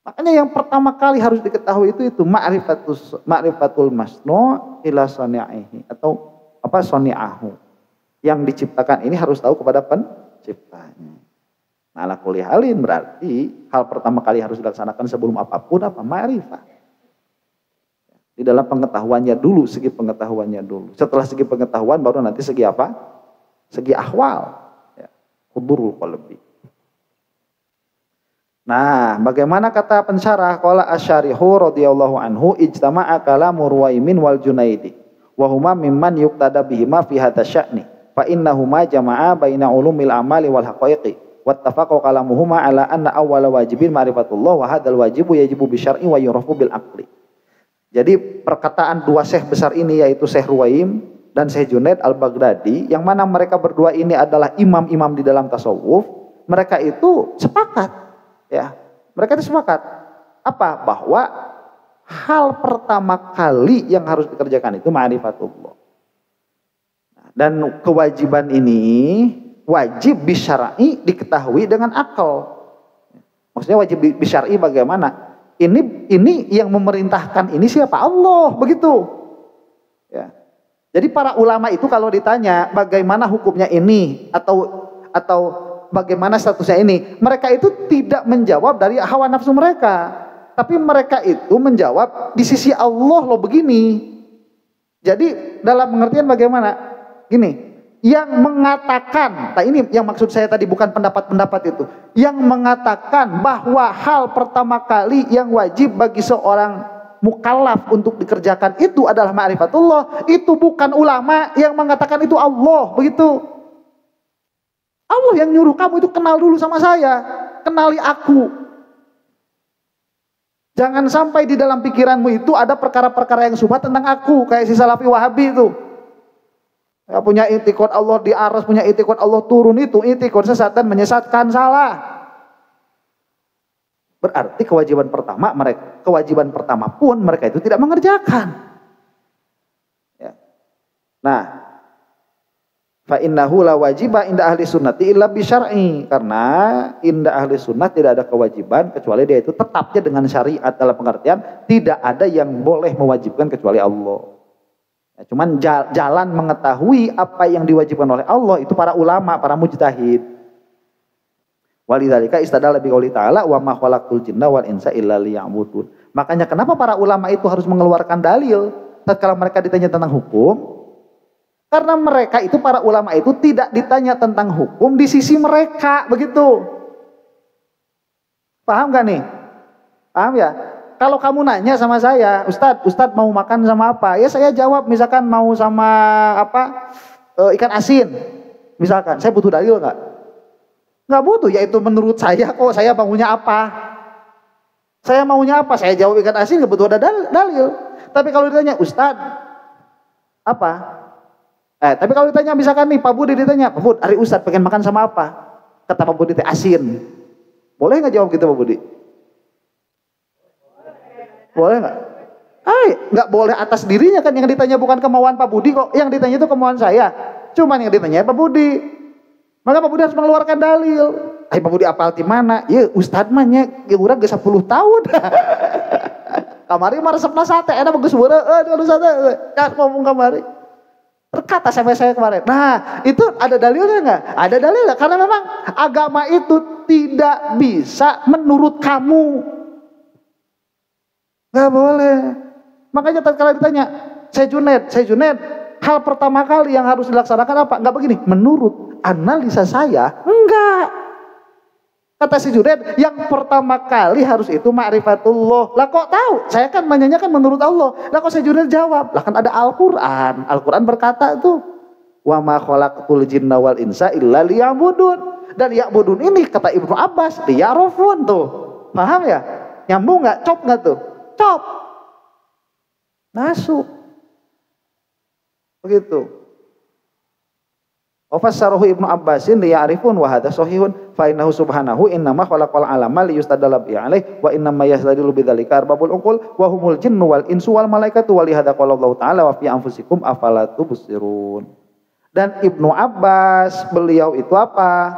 Makanya yang pertama kali harus diketahui itu ma'rifatul masnu ila sani'ihi, atau apa, sani'ahu. Yang diciptakan ini harus tahu kepada penciptanya. Nah, ala kulli halin berarti hal pertama kali harus dilaksanakan sebelum apapun apa? Ma'rifah. Di dalam pengetahuannya dulu, segi pengetahuannya dulu. Setelah segi pengetahuan baru nanti segi apa? Segi ahwal. Ya. Hudurul qalbi. Nah, bagaimana kata pensyarah? Qala asy-syarihu radhiyallahu anhu ijtama'a kalamu Ruwaimin wal Junaidi wa huma mimman yuqtada bihima fi hadza sya'ni fa innahuma jama'a baina ulumil amali wal haqaiqi wattafaqu kalamuhuma ala anna awwala wajibin ma'rifatullah wa hadzal wajibu yajibu bisyar'i wa yurafu bil aqli. Jadi perkataan dua syekh besar ini, yaitu Syekh Ruwaim dan Syekh Junaid al-Baghdadi, yang mana mereka berdua ini adalah imam-imam di dalam tasawuf, mereka itu sepakat. Ya, mereka itu sepakat apa? Bahwa hal pertama kali yang harus dikerjakan itu ma'rifatullah. Dan kewajiban ini wajib bisyar'i, diketahui dengan akal. Maksudnya wajib bisyar'i bagaimana? Ini yang memerintahkan ini siapa? Allah, begitu. Ya. Jadi para ulama itu kalau ditanya bagaimana hukumnya ini atau bagaimana statusnya ini, mereka itu tidak menjawab dari hawa nafsu mereka, tapi mereka itu menjawab di sisi Allah loh begini. Jadi dalam pengertian bagaimana? Gini, yang mengatakan, nah ini yang maksud saya tadi, bukan pendapat-pendapat itu, yang mengatakan bahwa hal pertama kali yang wajib bagi seorang mukallaf untuk dikerjakan itu adalah ma'rifatullah, itu bukan ulama yang mengatakan itu Allah, begitu. Allah yang nyuruh kamu itu kenal dulu sama saya, kenali aku. Jangan sampai di dalam pikiranmu itu ada perkara-perkara yang syubhat tentang aku, kayak si Salafi Wahabi itu. Ya, punya i'tiqad Allah di aras, punya i'tiqad Allah turun, itu i'tiqad sesat dan menyesatkan, salah. Berarti kewajiban pertama pun mereka itu tidak mengerjakan. Ya. Nah, fa innahu la wajiba inda ahli sunnati illa bi syar'i, karena inda ahli sunnah tidak ada kewajiban kecuali dia itu tetapnya dengan syariat, dalam pengertian tidak ada yang boleh mewajibkan kecuali Allah. Ya, cuman jalan mengetahui apa yang diwajibkan oleh Allah itu para ulama, para mujtahid. Walidzalika istadalla biqouli ta'ala wa ma khalaqtul jinna wal insa illa liya'budun. Makanya kenapa para ulama itu harus mengeluarkan dalil tatkala mereka ditanya tentang hukum? Karena mereka itu, para ulama itu tidak ditanya tentang hukum di sisi mereka, begitu. Paham gak nih? Paham ya? Kalau kamu nanya sama saya, Ustadz mau makan sama apa? Ya saya jawab misalkan mau sama apa? Ikan asin. Misalkan, saya butuh dalil nggak? Nggak butuh, yaitu menurut saya kok, saya maunya apa? Saya maunya apa? Saya jawab ikan asin, nggak butuh ada dalil. Tapi kalau ditanya, Ustadz apa? Tapi kalau ditanya misalkan nih, Pak Budi ditanya, Pak Budi, hari Ustadz pengen makan sama apa? Kata Pak Budi, asin. Boleh nggak jawab gitu Pak Budi? Boleh nggak? Nggak boleh atas dirinya kan, yang ditanya bukan kemauan Pak Budi kok, yang ditanya itu kemauan saya. Cuman yang ditanya Pak Budi. Maka Pak Budi harus mengeluarkan dalil. Pak Budi apal di mana? Ya Ustadz mah nya urang ge 10 tahun. Kamari mah resepna sate, enak bagus beureuh, aduh sate. Ya ngomong kamari. Berkata sama saya kemarin. Nah, itu ada dalilnya enggak? Ada dalilnya, karena memang agama itu tidak bisa menurut kamu. Enggak boleh. Makanya tatkala ditanya, saya Junaid, hal pertama kali yang harus dilaksanakan apa? Enggak begini, menurut analisa saya, enggak. Kata si Junaid, yang pertama kali harus itu ma'rifatullah. Lah kok tahu? Saya kan menyanyikan menurut Allah. Lah kok si Junaid jawab? Lah kan ada Al-Quran. Al-Quran berkata itu, wa ma khalaqtul jinna wal insa illa liya'budun. Dan ya'budun ini kata Ibnu Abbas, liya'rafun tuh. Paham ya? Nyambung enggak? Cop enggak tuh? Cop. Masuk. Begitu. Fassarahu Ibnu Abbasin liya'rifun wa hadza sahihun fa innahu subhanahu innama khalaqal alama liyustadalla bi alaihi wa innama yastadilu bidzalika arbabul uqul wa humul jinnu wal insu wal malaikatu wa lihadza qala Allah taala wa fi anfusikum afala tubsirun. Dan Ibnu Abbas beliau itu apa?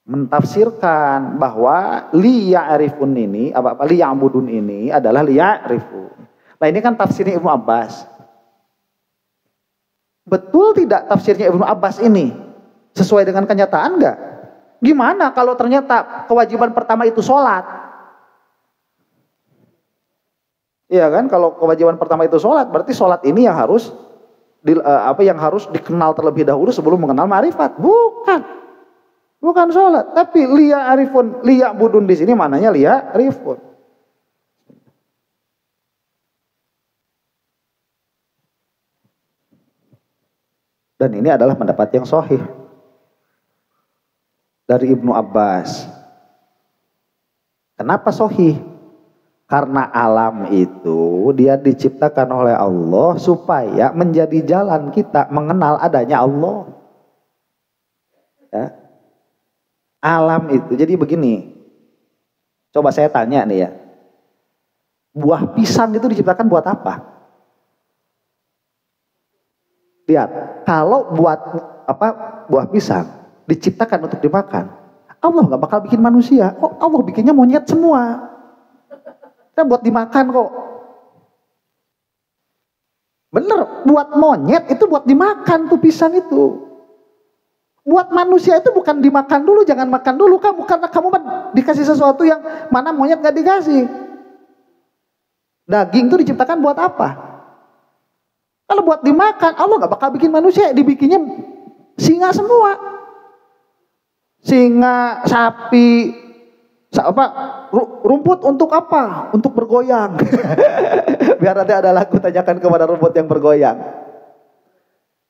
Mentafsirkan bahwa liya'rifun ini apa liya'budun ini adalah liya'rifun. Nah ini kan tafsirnya Ibnu Abbas. Betul tidak tafsirnya Ibnu Abbas ini? Sesuai dengan kenyataan enggak? Gimana kalau ternyata kewajiban pertama itu sholat? Iya kan, kalau kewajiban pertama itu sholat, berarti sholat ini yang harus yang harus dikenal terlebih dahulu sebelum mengenal ma'rifat. Bukan sholat, tapi liya'rifun, liya'budun di sini mananya liya'rifun. Dan ini adalah pendapat yang sahih dari Ibnu Abbas. Kenapa sahih? Karena alam itu dia diciptakan oleh Allah supaya menjadi jalan kita mengenal adanya Allah. Ya. Alam itu, jadi begini. Coba saya tanya nih ya. Buah pisang itu diciptakan buat apa? Lihat, kalau buah pisang diciptakan untuk dimakan, Allah nggak bakal bikin manusia. Kok Allah bikinnya monyet semua? Kan buat dimakan kok. Bener, buat monyet itu buat dimakan tuh pisang itu. Buat manusia itu bukan dimakan dulu, jangan makan dulu kamu, karena kamu dikasih sesuatu yang mana monyet nggak dikasih. Daging itu diciptakan buat apa? Kalau buat dimakan, Allah nggak bakal bikin manusia, dibikinnya singa semua. Singa, sapi, Apa? Rumput untuk apa? Untuk bergoyang. Biar nanti ada lagu tanyakan kepada rumput yang bergoyang.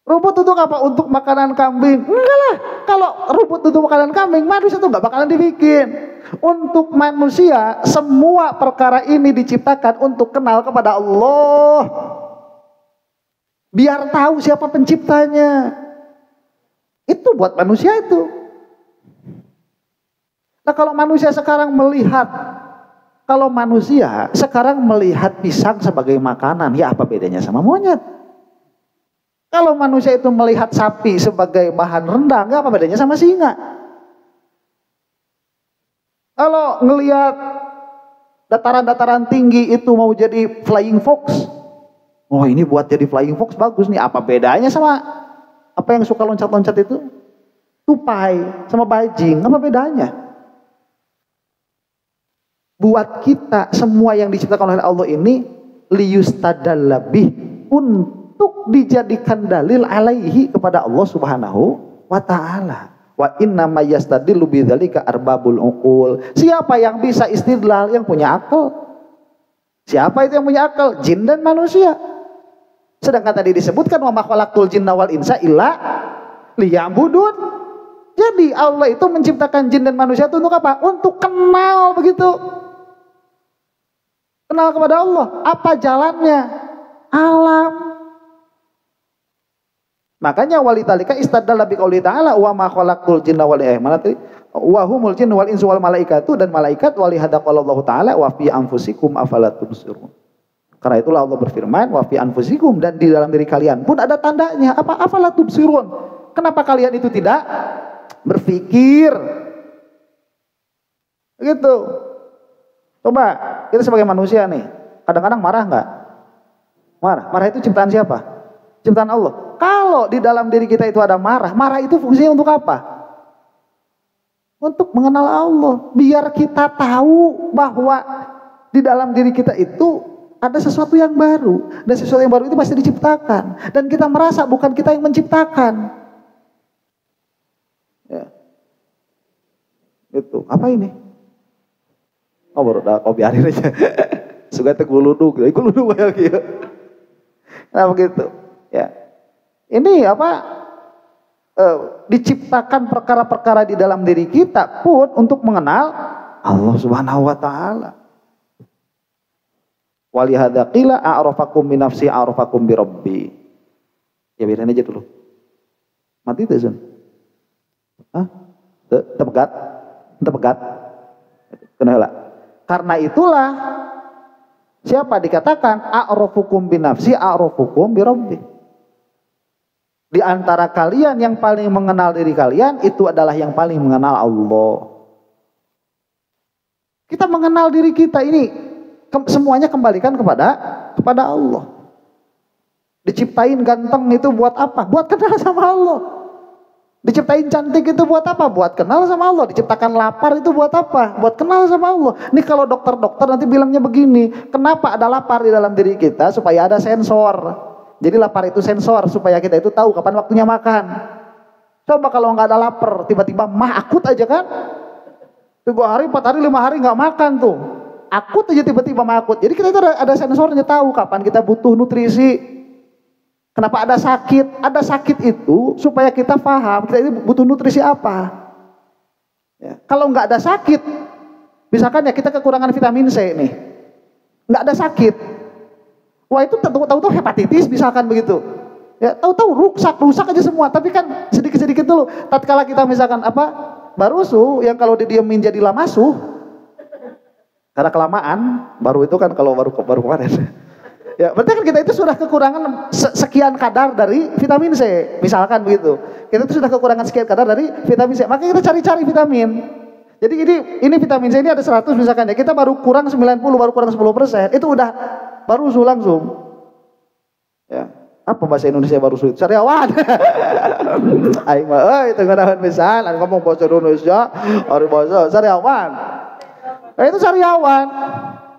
Rumput untuk apa? Untuk makanan kambing. Enggak lah. Kalau rumput untuk makanan kambing, manusia itu enggak bakalan dibikin. Untuk manusia, semua perkara ini diciptakan untuk kenal kepada Allah. Biar tahu siapa penciptanya. Itu buat manusia itu. Nah kalau manusia sekarang melihat pisang sebagai makanan, ya apa bedanya sama monyet? Kalau manusia itu melihat sapi sebagai bahan rendang, ya apa bedanya sama singa? Kalau ngelihat dataran-dataran tinggi itu mau jadi flying fox, oh ini buat jadi flying fox bagus nih, apa bedanya sama apa yang suka loncat-loncat itu? Tupai sama bajing, apa bedanya? Buat kita semua yang diciptakan oleh Allah ini liyustadallabih, untuk dijadikan dalil alaihi kepada Allah Subhanahu wa taala. Wa inna ma yastadillu bidzalika arbabul uqul. Siapa yang bisa istidlal? Yang punya akal. Siapa itu yang punya akal? Jin dan manusia. Sedangkan tadi disebutkan wa ma khalaqtul jinna wal insa illa liya'budun. Jadi Allah itu menciptakan jin dan manusia itu untuk apa? Untuk kenal begitu. Kenal kepada Allah. Apa jalannya? Alam. Makanya walitalika istadalla biqauli ta'ala wa ma khalaqtul jinna wal insa wa humul jinnu wal insu wal malaikatu, dan malaikat walihada qala Allah taala wa fi anfusikum afala tubsirun. Karena itulah Allah berfirman wa fi anfusikum, dan di dalam diri kalian pun ada tandanya. Apa? Afala tubsirun. Kenapa kalian itu tidak berpikir? Gitu. Coba kita sebagai manusia nih, kadang-kadang marah nggak? Marah. Marah itu ciptaan siapa? Ciptaan Allah. Kalau di dalam diri kita itu ada marah, marah itu fungsinya untuk apa? Untuk mengenal Allah. Biar kita tahu bahwa di dalam diri kita itu ada sesuatu yang baru. Dan sesuatu yang baru itu pasti diciptakan. Dan kita merasa bukan kita yang menciptakan. Ya. Itu. Apa ini? Oh baru dah kau biarin aja. Suka teguludu, teguludu lagi ya. Nah begitu. Ya. Ini apa? Diciptakan perkara-perkara di dalam diri kita pun untuk mengenal Allah Subhanahu wa taala. Walihada qila a'rafakum min nafsi a'rafakum bi rabbi. Ya biarin aja dulu. Mati tuh Sun. Hah? Tepegat. Kenapa? Karena itulah siapa dikatakan a'rafukum bi nafsi a'rafukum bi rabbi. Di antara kalian yang paling mengenal diri kalian itu adalah yang paling mengenal Allah. Kita mengenal diri kita ini semuanya kembalikan kepada Allah. Diciptain ganteng itu buat apa? Buat kenal sama Allah. Diciptain cantik itu buat apa? Buat kenal sama Allah. Diciptakan lapar itu buat apa? Buat kenal sama Allah. Ini kalau dokter-dokter nanti bilangnya begini, kenapa ada lapar di dalam diri kita? Supaya ada sensor. Jadi lapar itu sensor supaya kita itu tahu kapan waktunya makan. Coba kalau nggak ada lapar, tiba-tiba akut aja kan? 3 hari, 4 hari, 5 hari nggak makan tuh. Akut aja tiba-tiba akut. Jadi kita itu ada sensornya, tahu kapan kita butuh nutrisi. Kenapa ada sakit? Ada sakit itu supaya kita paham kita ini butuh nutrisi apa. Ya. Kalau nggak ada sakit, misalkan ya kita kekurangan vitamin C nih, nggak ada sakit. Wah itu tahu-tahu hepatitis misalkan begitu. Ya tahu-tahu rusak aja semua. Tapi kan sedikit-sedikit dulu. Tatkala kita misalkan barusu yang kalau didiemin jadi lamasuh. Karena kelamaan, baru itu kan kalau baru kemarin. Ya, berarti kan kita itu sudah kekurangan sekian kadar dari vitamin C, misalkan begitu. Kita itu sudah kekurangan sekian kadar dari vitamin C. Makanya kita cari-cari vitamin. Jadi ini vitamin C ini ada 100 misalkan ya. Kita baru kurang 90, baru kurang 10%. Itu udah barusu langsung. Ya. Apa bahasa Indonesia barusu itu? Sariawan. Aing mah itu ngadahan pisan, ngomong bahasa Indonesia, hari bahasa sariawan. Itu sariawan.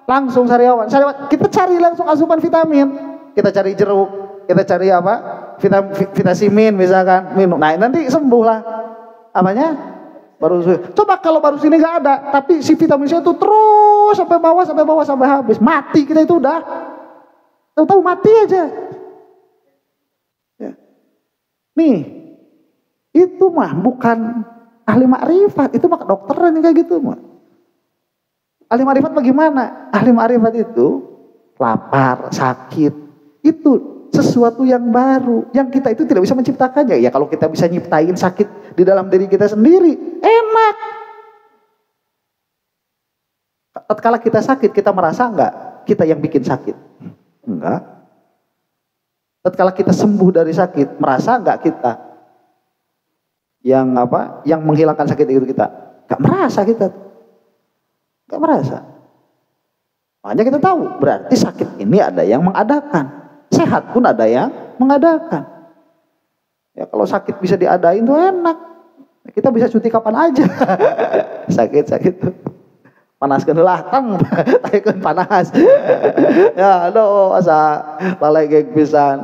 Langsung sariawan. Kita cari langsung asupan vitamin. Kita cari jeruk, kita cari vitamin misalkan minum. Nah, nanti sembuh lah. Apanya? Baru coba kalau baru sini nggak ada, tapi si vitamin C itu terus sampai bawah sampai habis, mati kita itu udah. Tahu-tahu mati aja. Ya. Nih, itu mah bukan ahli makrifat, itu mah kedokteran kayak gitu mah. Ahli makrifat bagaimana? Ahli makrifat itu lapar, sakit, itu sesuatu yang baru, yang kita itu tidak bisa menciptakannya. Ya kalau kita bisa nyiptain sakit di dalam diri kita sendiri, enak. Tatkala kita sakit, kita merasa enggak kita yang bikin sakit? Enggak. Tatkala kita sembuh dari sakit, merasa enggak kita yang yang menghilangkan sakit itu kita? Enggak merasa kita. Enggak merasa. Makanya kita tahu, berarti sakit ini ada yang mengadakan. Sehat pun ada yang mengadakan. Ya kalau sakit bisa diadain tuh enak. Kita bisa cuti kapan aja. Sakit. Panaskeun heula tang, taikeun panas. Ya aduh asa lalai geg pisan.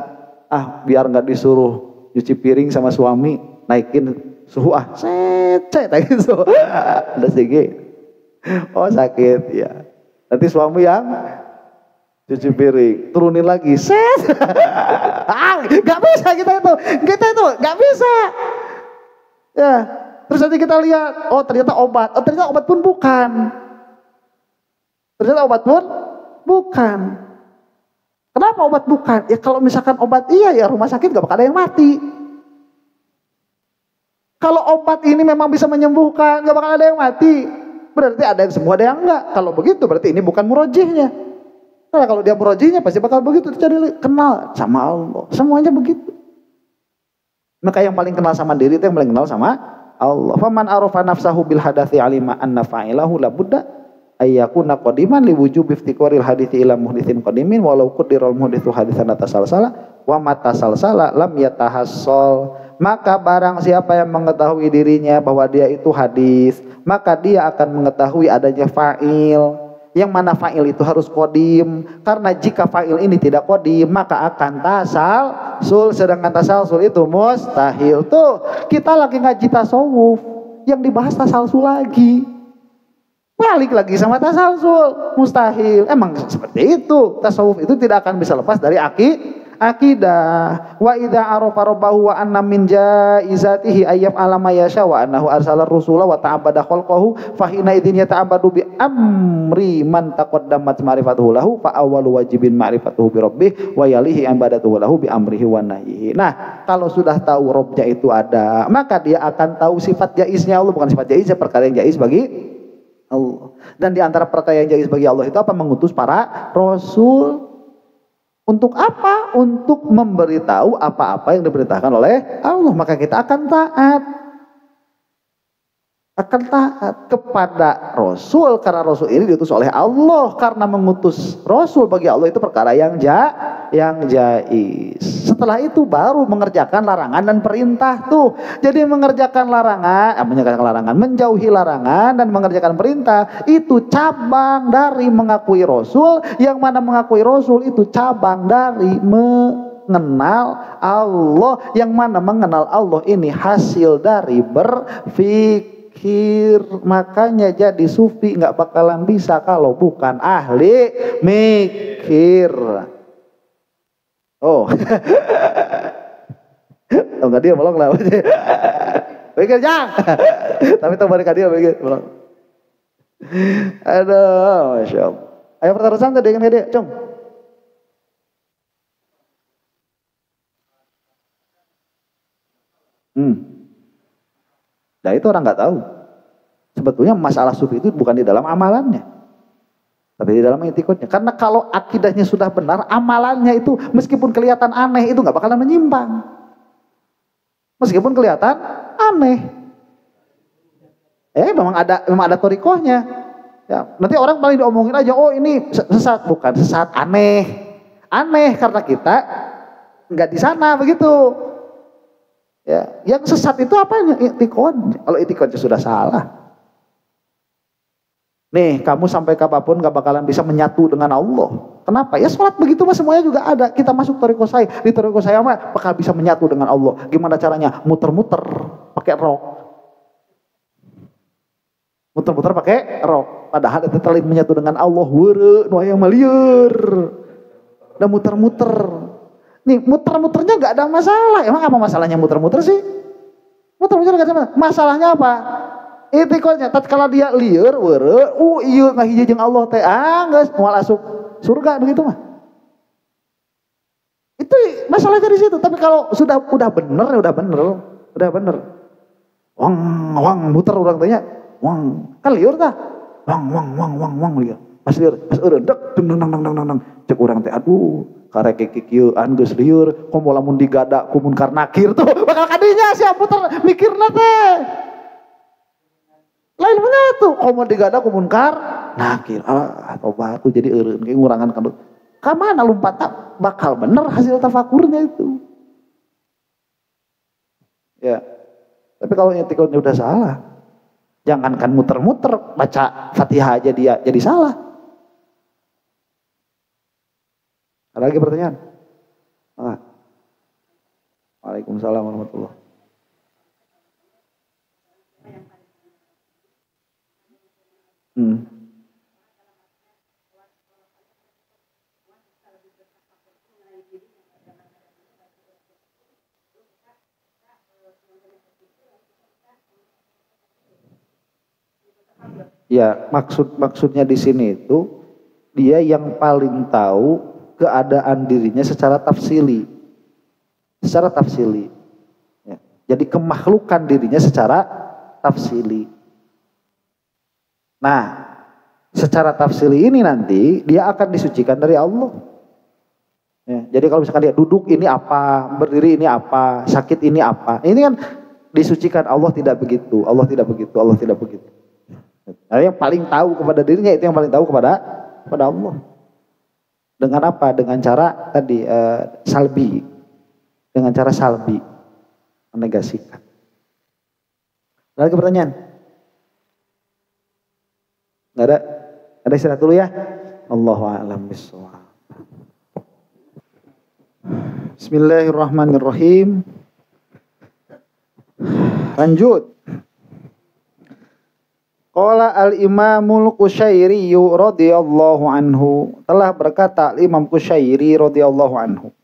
Biar enggak disuruh cuci piring sama suami, naikin suhu set gitu. Udah sedikit. Sakit ya. Nanti suami yang cuci piring, turunin lagi, set. Gak bisa kita itu gak bisa. Ya, terus nanti kita lihat, ternyata obat, ternyata obat pun bukan. Kenapa obat bukan? Ya kalau misalkan obat iya ya rumah sakit gak bakal ada yang mati. Kalau obat ini memang bisa menyembuhkan, gak bakal ada yang mati. Berarti ada yang sembuh, ada yang enggak. Kalau begitu berarti ini bukan murojihnya. Nah, kalau dia murojihnya pasti bakal begitu, terjadi kenal sama Allah. Semuanya begitu. Maka yang paling kenal sama diri itu yang paling kenal sama Allah. Faman arafa nafsahu bil hadathi alima anna fa'ilahu la budda ayyakuna qadiman li wujubi iftiqaril hadithi ila muhditsin qadimin walau qaddiral muhditsu haditsan tasalsala wa matasalsala lam yatahassal. Maka barang siapa yang mengetahui dirinya bahwa dia itu hadis, maka dia akan mengetahui adanya fa'il. Yang mana fa'il itu harus qadim, karena jika fa'il ini tidak qadim maka akan tasalsul, sedangkan tasalsul itu mustahil. Tuh kita lagi ngaji tasawuf, yang dibahas tasalsul lagi, balik lagi sama tasalsul, mustahil. Emang seperti itu, tasawuf itu tidak akan bisa lepas dari akidah. Wa idza arafa rabbahu wa anna min jaizatihi ayyam alama yasha wa annahu arsala rusula wa ta'abbada khalqahu fa hina idzin yata'abbadu bi amri man taqaddamat ma'rifatuhu lahu fa awwalu wajibin ma'rifatuhu bi rabbih wa yalihi ibadatuhu lahu bi amrihi wa nahyihi. Nah, kalau sudah tahu Rabbnya itu ada, maka dia akan tahu sifat jaiznya Allah, bukan sifat jaiznya, perkara yang jaiz bagi Allah. Dan di antara perkara yang jaiz bagi Allah itu apa? Mengutus para rasul. Untuk apa? Untuk memberitahu apa-apa yang diberitakan oleh Allah. Maka kita akan taat. Kepada Rasul. Karena Rasul ini diutus oleh Allah. Karena mengutus Rasul bagi Allah itu perkara yang jaiz. Setelah itu baru mengerjakan larangan dan perintah tuh. Jadi mengerjakan larangan, menjauhi larangan dan mengerjakan perintah itu cabang dari mengakui Rasul. Yang mana mengakui Rasul itu cabang dari mengenal Allah. Yang mana mengenal Allah ini hasil dari berfikir. Makanya jadi sufi nggak bakalan bisa kalau bukan ahli mikir. Enggak dia belum lah. Mikir jang. Tapi tahu balik dia mikir belum. Aduh, masya Allah. Ayo pertaruhan tadi dengan dia, cung. Nah itu orang nggak tahu. Sebetulnya masalah sufi itu bukan di dalam amalannya, tapi di dalam etikotnya. Karena kalau akidahnya sudah benar, amalannya itu meskipun kelihatan aneh itu nggak bakalan menyimpang. Meskipun kelihatan aneh, memang ada torikohnya. Ya, nanti orang paling diomongin aja, oh ini sesat, bukan sesat, aneh karena kita nggak di sana begitu. Ya, yang sesat itu apanya? Itikad. Kalau itikadnya sudah salah. Nih, kamu sampai kapanpun gak bakalan bisa menyatu dengan Allah. Kenapa? Ya sholat begitu mah semuanya juga ada. Kita masuk thariqah saya, di thariqah saya mah bakal bisa menyatu dengan Allah. Gimana caranya? Muter-muter pakai rok. Muter-muter pakai rok. Padahal itu lain menyatu dengan Allah. Weureu nu hayang malieur. Dan muter-muter. Nih muter-muternya gak ada masalah. Emang apa masalahnya muter-muter sih? Muter-muter gak ada masalah. Masalahnya apa? Itikotnya tatkala dia lieur weureu, ieu ngahiji jeung Allah teh geus moal asup surga begitu mah. Itu masalahnya di situ. Tapi kalau udah bener. Wang muter urang tanya. Wang kan liur tah. Wang liur. Pas liur, pas eureun dek deng. Cek urang teh aduh, karek kikieuan geus liur, komo lamun digadak ku munkar nakir tuh bakal kadinya sia puter mikirna teh. Lain menyatu, komo digadak ku munkar nakir. Tobat tuh jadi eureun ge ngurangan kana. Ka mana lompatna bakal bener hasil tafakurnya itu. Ya. Tapi kalau etikotnya udah salah, jangankan muter-muter, baca Fatihah aja dia jadi salah. Ada lagi pertanyaan? Waalaikumsalam warahmatullahi wabarakatuh. Ya, maksudnya di sini itu dia yang paling tahu keadaan dirinya secara tafsili. Ya. Jadi kemakhlukan dirinya secara tafsili. Nah, secara tafsili ini nanti dia akan disucikan dari Allah. Ya, jadi kalau misalkan dia duduk ini apa, berdiri ini apa, sakit ini apa, ini kan disucikan. Allah tidak begitu. Nah, yang paling tahu kepada dirinya itu yang paling tahu kepada Allah. Dengan apa? Dengan cara tadi salbi. Dengan cara salbi menegasikan. Ada lagi pertanyaan? Nggak ada? Ada istirahat dulu ya. Allahu a'lam bishawab. Bismillahirrahmanirrahim. Lanjut. Qala al-Imamul Qushairi radhiyallahu anhu, telah berkata Imam Qushairi radhiyallahu anhu.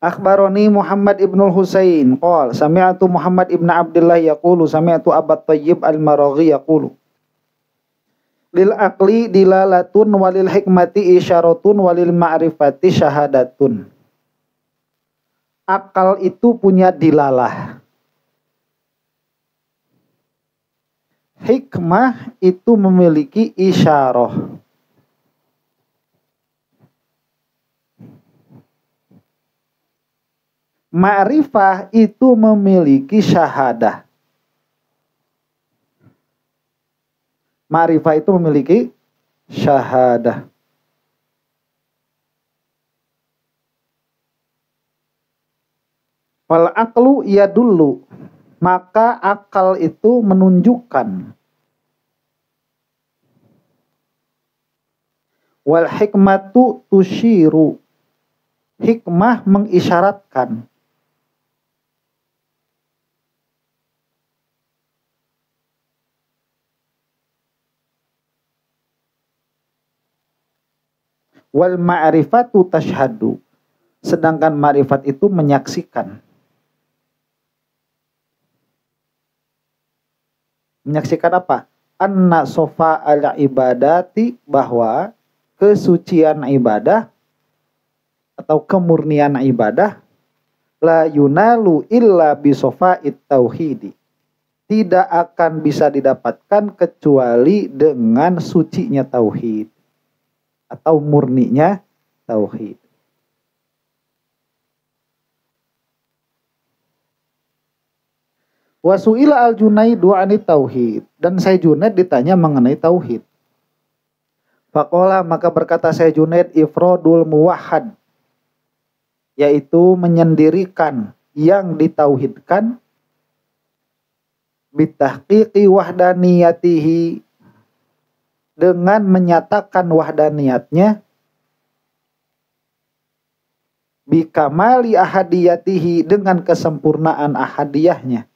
Akhbarani Muhammad ibnul Husain qala sami'tu Muhammad ibn Abdullah yaqulu sami'tu Abat Thayyib al-Maraghi yaqulu lil aqli dilalatun walil hikmati isyaratun walil ma'rifati syahadatun. Akal itu punya dilalah. Hikmah itu memiliki isyarah. Ma'rifah itu memiliki syahadah. Ma'rifah itu memiliki syahadah. Fal aqlu yadullu, maka akal itu menunjukkan. Wal hikmatu tusyiru, hikmah mengisyaratkan. Wal ma'rifatu tashhadu, sedangkan ma'rifat itu menyaksikan. Menyaksikan apa? Anna sofa al ibadati, bahwa kesucian ibadah atau kemurnian ibadah la yunalu illa bisofa it tauhidi, tidak akan bisa didapatkan kecuali dengan sucinya tauhid atau murninya tauhid. Wasu'ila al-Junaidu anit tauhid, dan saya Junaid ditanya mengenai tauhid. Faqala, maka berkata saya Junaid, ifradul muwahhad, yaitu menyendirikan yang ditauhidkan, bitahqiqi wahdaniyatihi, dengan menyatakan wahdaniyatnya, bikamali ahadiyatihi, dengan kesempurnaan ahadiyahnya.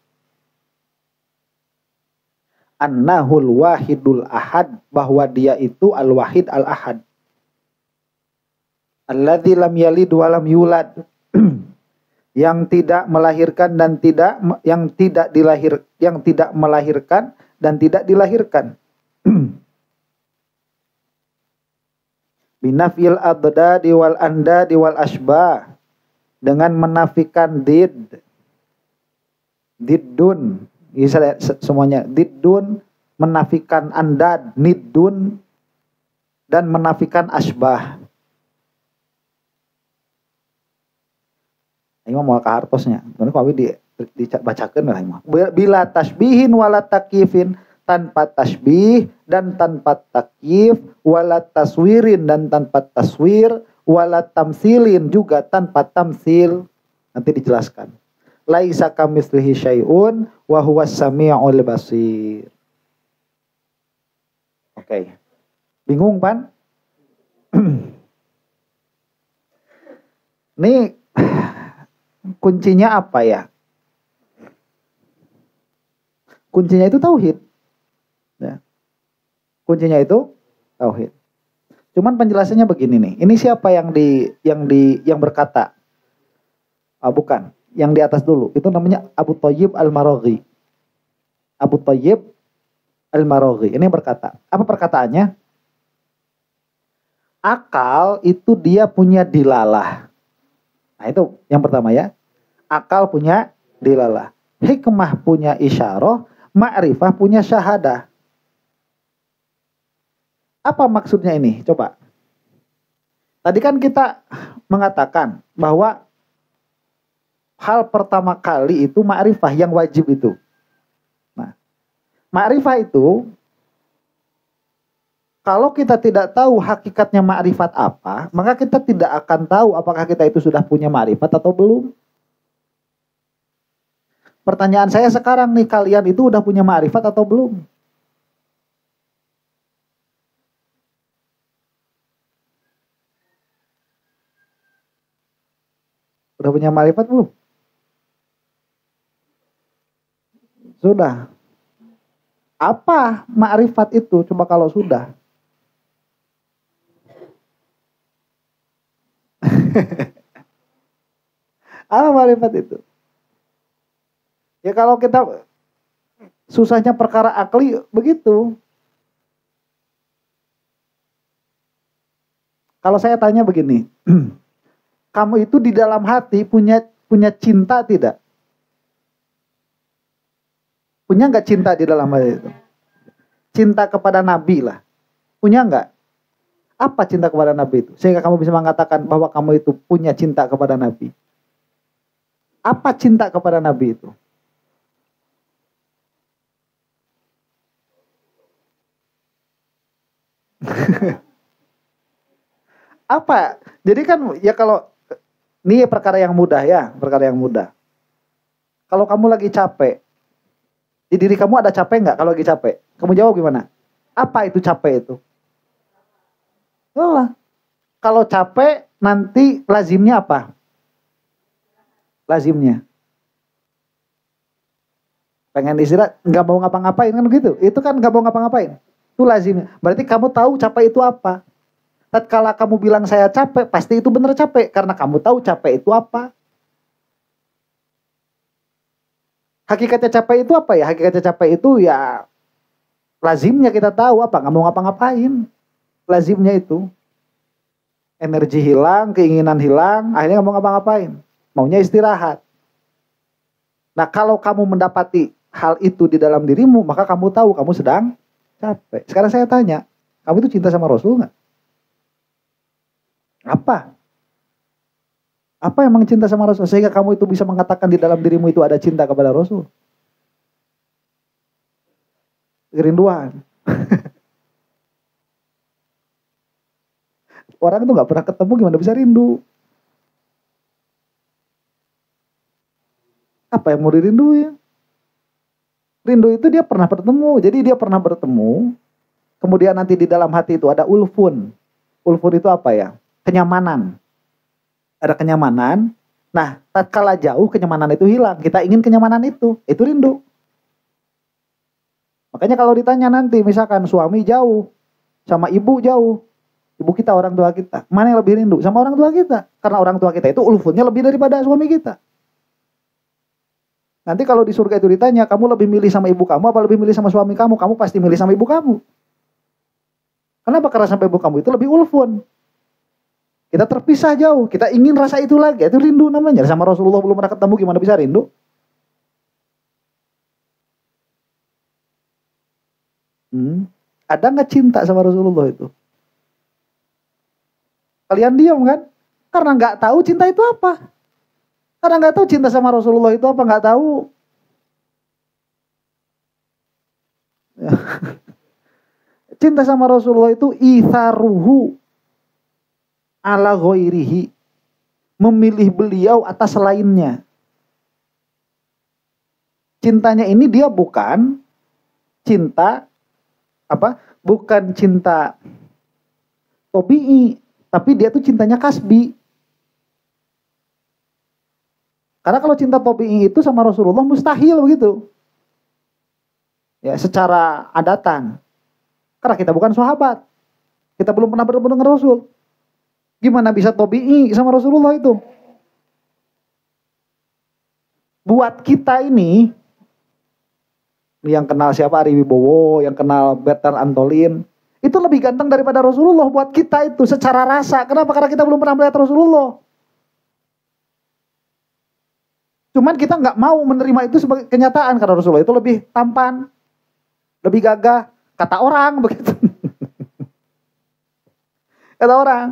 annahul wahidul ahad, bahwa dia itu al-wahid al-ahad. Alladzi lam yalid wa lam yulad, yang tidak melahirkan dan yang tidak melahirkan dan tidak dilahirkan. Binafil adadi wal andadi wal asbah, dengan menafikan diddun, semuanya diddun, menafikan andad, niddun, dan menafikan asbah. Ini mau ke hartosnya. Ini kau dibacakan lah ini. Bila tasbihin wala takyifin, tanpa tasbih dan tanpa takyif, wala taswirin dan tanpa taswir, wala tamsilin juga tanpa tamsil. Nanti dijelaskan. Laisa kamitslihi syai'un wa huwas samiul basir. Oke. Bingung, Pan? Ini kuncinya apa ya? Kuncinya itu tauhid. Ya. Kuncinya itu tauhid. Cuman penjelasannya begini nih. Ini siapa yang berkata? Bukan, yang di atas dulu. Itu namanya Abu Thayyib Al-Maraghi. Abu Thayyib Al-Maraghi. Ini berkata. Apa perkataannya? Akal itu dia punya dilalah. Nah, itu yang pertama ya. Akal punya dilalah. Hikmah punya isyarah, ma'rifah punya syahadah. Apa maksudnya ini? Coba. Tadi kan kita mengatakan bahwa hal pertama kali itu ma'rifah yang wajib itu. Nah, ma'rifah itu kalau kita tidak tahu hakikatnya ma'rifat apa, maka kita tidak akan tahu apakah kita itu sudah punya ma'rifat atau belum. Pertanyaan saya sekarang nih, kalian itu udah punya ma'rifat atau belum? Udah punya ma'rifat belum? Sudah. Apa ma'rifat itu? Coba kalau sudah. Apa ma'rifat itu? Ya kalau kita susahnya perkara akli begitu. Kalau saya tanya begini, kamu itu di dalam hati punya cinta tidak? Punya nggak cinta di dalam hati itu? Cinta kepada Nabi lah. Punya nggak? Apa cinta kepada Nabi itu? Sehingga kamu bisa mengatakan bahwa kamu itu punya cinta kepada Nabi. Apa cinta kepada Nabi itu? Apa? Jadi kan ya kalau ini perkara yang mudah ya, perkara yang mudah. Kalau kamu lagi capek, di diri kamu ada capek nggak kalau lagi capek? Kamu jawab gimana? Apa itu capek itu? Lelah. Kalau capek nanti lazimnya apa? Lazimnya pengen istirahat, nggak mau ngapa-ngapain kan begitu? Itu kan nggak mau ngapa-ngapain. Itu lazimnya. Berarti kamu tahu capek itu apa? Tatkala kamu bilang saya capek, pasti itu benar capek karena kamu tahu capek itu apa. Hakikatnya capek itu apa ya? Hakikatnya capek itu ya lazimnya kita tahu apa? Nggak mau ngapa-ngapain. Lazimnya itu energi hilang, keinginan hilang, akhirnya nggak mau ngapa-ngapain, maunya istirahat. Nah kalau kamu mendapati hal itu di dalam dirimu, maka kamu tahu kamu sedang capek. Sekarang saya tanya, kamu itu cinta sama Rasul nggak? Apa? Apa yang cinta sama Rasul sehingga kamu itu bisa mengatakan di dalam dirimu itu ada cinta kepada Rasul? Kerinduan. Orang itu nggak pernah ketemu, gimana bisa rindu? Apa yang mau dirinduin? Rindu itu dia pernah bertemu. Jadi dia pernah bertemu. Kemudian nanti di dalam hati itu ada ulfun. Ulfun itu apa ya? Kenyamanan. Ada kenyamanan. Nah, tatkala jauh kenyamanan itu hilang. Kita ingin kenyamanan itu. Itu rindu. Makanya kalau ditanya nanti misalkan suami jauh sama ibu jauh, ibu kita, orang tua kita, mana yang lebih rindu? Sama orang tua kita. Karena orang tua kita itu ulfutnya lebih daripada suami kita. Nanti kalau di surga itu ditanya, kamu lebih milih sama ibu kamu apa lebih milih sama suami kamu? Kamu pasti milih sama ibu kamu. Kenapa? Karena sampai ibu kamu itu lebih ulfun. Kita terpisah jauh, kita ingin rasa itu lagi, itu rindu namanya. Sama Rasulullah belum pernah ketemu, gimana bisa rindu? Ada nggak cinta sama Rasulullah itu? Kalian diam kan? Karena nggak tahu cinta itu apa. Karena nggak tahu cinta sama Rasulullah itu apa, nggak tahu. Cinta sama Rasulullah itu itharuhu ala ghairihi, memilih beliau atas lainnya. Cintanya ini dia bukan cinta apa? Bukan cinta tabii, tapi dia tuh cintanya kasbi. Karena kalau cinta tabii itu sama Rasulullah mustahil begitu. Ya, secara adatan. Karena kita bukan sahabat. Kita belum pernah bertemu dengan Rasul. Gimana bisa tabii sama Rasulullah itu? Buat kita ini, yang kenal siapa Ari Wibowo, yang kenal Bertrand Antolin, itu lebih ganteng daripada Rasulullah buat kita itu secara rasa. Kenapa? Karena kita belum pernah melihat Rasulullah. Cuman kita nggak mau menerima itu sebagai kenyataan karena Rasulullah itu lebih tampan, lebih gagah, kata orang begitu. Kata orang.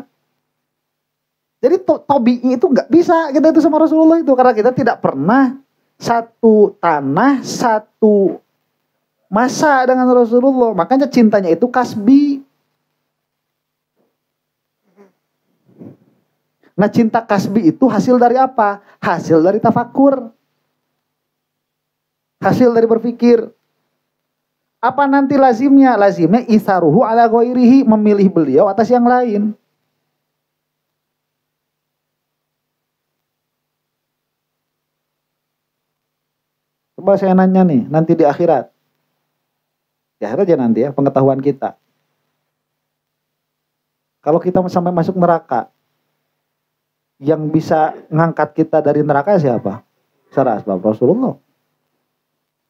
Jadi tabii itu nggak bisa kita itu sama Rasulullah itu karena kita tidak pernah satu tanah, satu masa dengan Rasulullah. Makanya cintanya itu kasbi. Nah, cinta kasbi itu hasil dari apa? Hasil dari tafakur. Hasil dari berpikir. Apa nanti lazimnya? Lazimnya itharuhu ala ghairihi, memilih beliau atas yang lain. Coba saya nanya nih, nanti di akhirat. Di akhirat aja nanti ya, pengetahuan kita. Kalau kita sampai masuk neraka, yang bisa ngangkat kita dari neraka siapa? Secara asbab Rasulullah.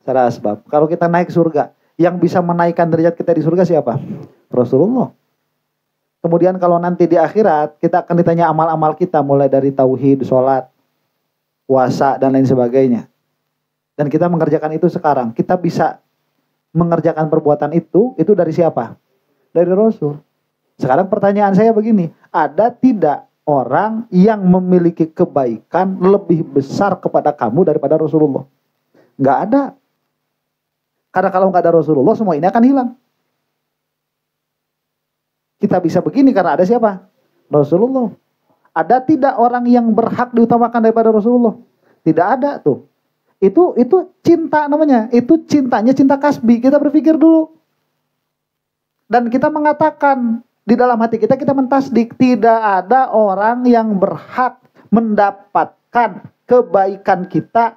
Secara asbab. Kalau kita naik surga, yang bisa menaikkan derajat kita di surga siapa? Rasulullah. Kemudian kalau nanti di akhirat, kita akan ditanya amal-amal kita, mulai dari tauhid, sholat, puasa, dan lain sebagainya. Dan kita mengerjakan itu sekarang. Kita bisa mengerjakan perbuatan itu dari siapa? Dari Rasul. Sekarang pertanyaan saya begini, ada tidak orang yang memiliki kebaikan lebih besar kepada kamu daripada Rasulullah? Nggak ada. Karena kalau nggak ada Rasulullah, semua ini akan hilang. Kita bisa begini karena ada siapa? Rasulullah. Ada tidak orang yang berhak diutamakan daripada Rasulullah? Tidak ada tuh. Itu cinta namanya. Itu cintanya cinta kasbi. Kita berpikir dulu. Dan kita mengatakan di dalam hati kita mentasdik, tidak ada orang yang berhak mendapatkan kebaikan kita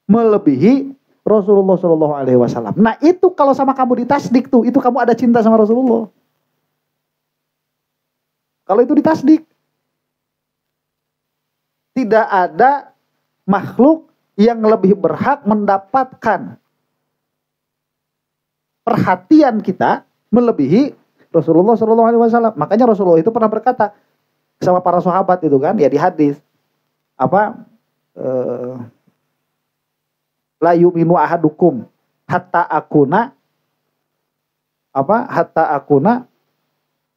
melebihi Rasulullah Shallallahu Alaihi Wasallam. Nah itu kalau sama kamu ditasdik tuh, itu kamu ada cinta sama Rasulullah. Kalau itu ditasdik, tidak ada makhluk yang lebih berhak mendapatkan perhatian kita melebihi Rasulullah Shallallahu Alaihi Wasallam. Makanya Rasulullah itu pernah berkata sama para sahabat itu kan, ya di hadis la yu'minu ahadukum hatta akuna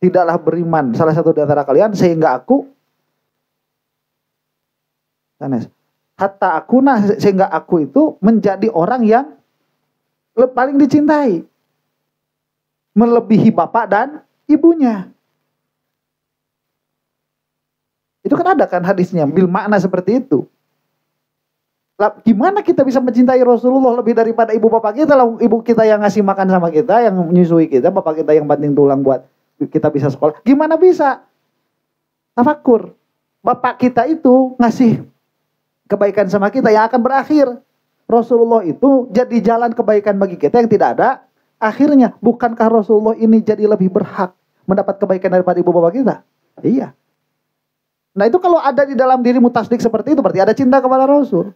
tidaklah beriman salah satu di antara kalian sehingga aku sehingga aku itu menjadi orang yang paling dicintai, melebihi bapak dan ibunya. Itu kan ada kan hadisnya, bil makna seperti itu. Gimana kita bisa mencintai Rasulullah lebih daripada ibu bapak kita? Ibu kita yang ngasih makan sama kita, yang menyusui kita, bapak kita yang banting tulang buat kita bisa sekolah. Gimana bisa? Tafakur. Bapak kita itu ngasih kebaikan sama kita yang akan berakhir. Rasulullah itu jadi jalan kebaikan bagi kita yang tidak ada Akhirnya, bukankah Rasulullah ini jadi lebih berhak mendapat kebaikan daripada ibu bapak kita? Iya. Nah itu kalau ada di dalam dirimu tasdik seperti itu, berarti ada cinta kepada Rasul.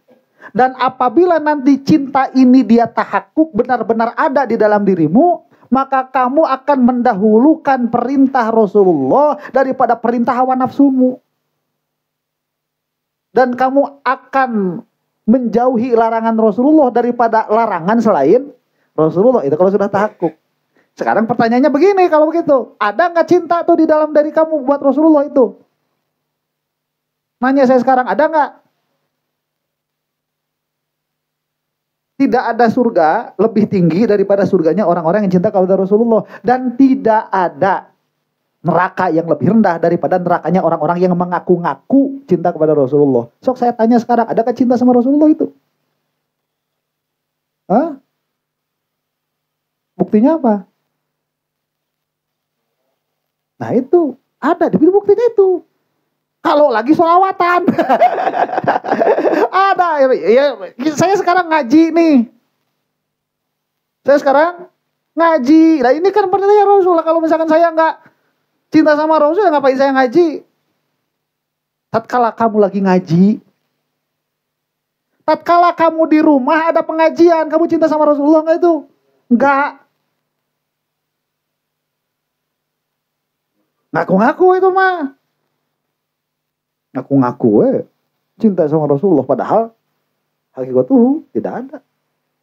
Dan apabila nanti cinta ini dia tahakkuk, benar-benar ada di dalam dirimu, maka kamu akan mendahulukan perintah Rasulullah daripada perintah hawa nafsumu. Dan kamu akan menjauhi larangan Rasulullah daripada larangan selain Rasulullah. Itu kalau sudah tahakkuk. Sekarang pertanyaannya begini, kalau begitu, ada nggak cinta tuh di dalam dari kamu buat Rasulullah itu? Nanya saya sekarang, ada nggak? Tidak ada surga lebih tinggi daripada surganya orang-orang yang cinta kepada Rasulullah. Dan tidak ada neraka yang lebih rendah daripada nerakanya orang-orang yang mengaku-ngaku cinta kepada Rasulullah. Sok saya tanya sekarang, adakah cinta sama Rasulullah itu? Hah? Buktinya apa? Nah itu, ada, di buktinya itu. Kalau lagi sholawatan. Ada. Ya, saya sekarang ngaji nih. Saya sekarang ngaji. Nah ini kan perintahnya Rasul. Kalau misalkan saya nggak cinta sama Rasul, ya ngapain saya ngaji? Tatkala kamu lagi ngaji, tatkala kamu di rumah ada pengajian, kamu cinta sama Rasulullah nggak itu? Nggak. Ngaku-ngaku itu mah. Ngaku-ngaku cinta sama Rasulullah, padahal hakikatuhu tidak ada.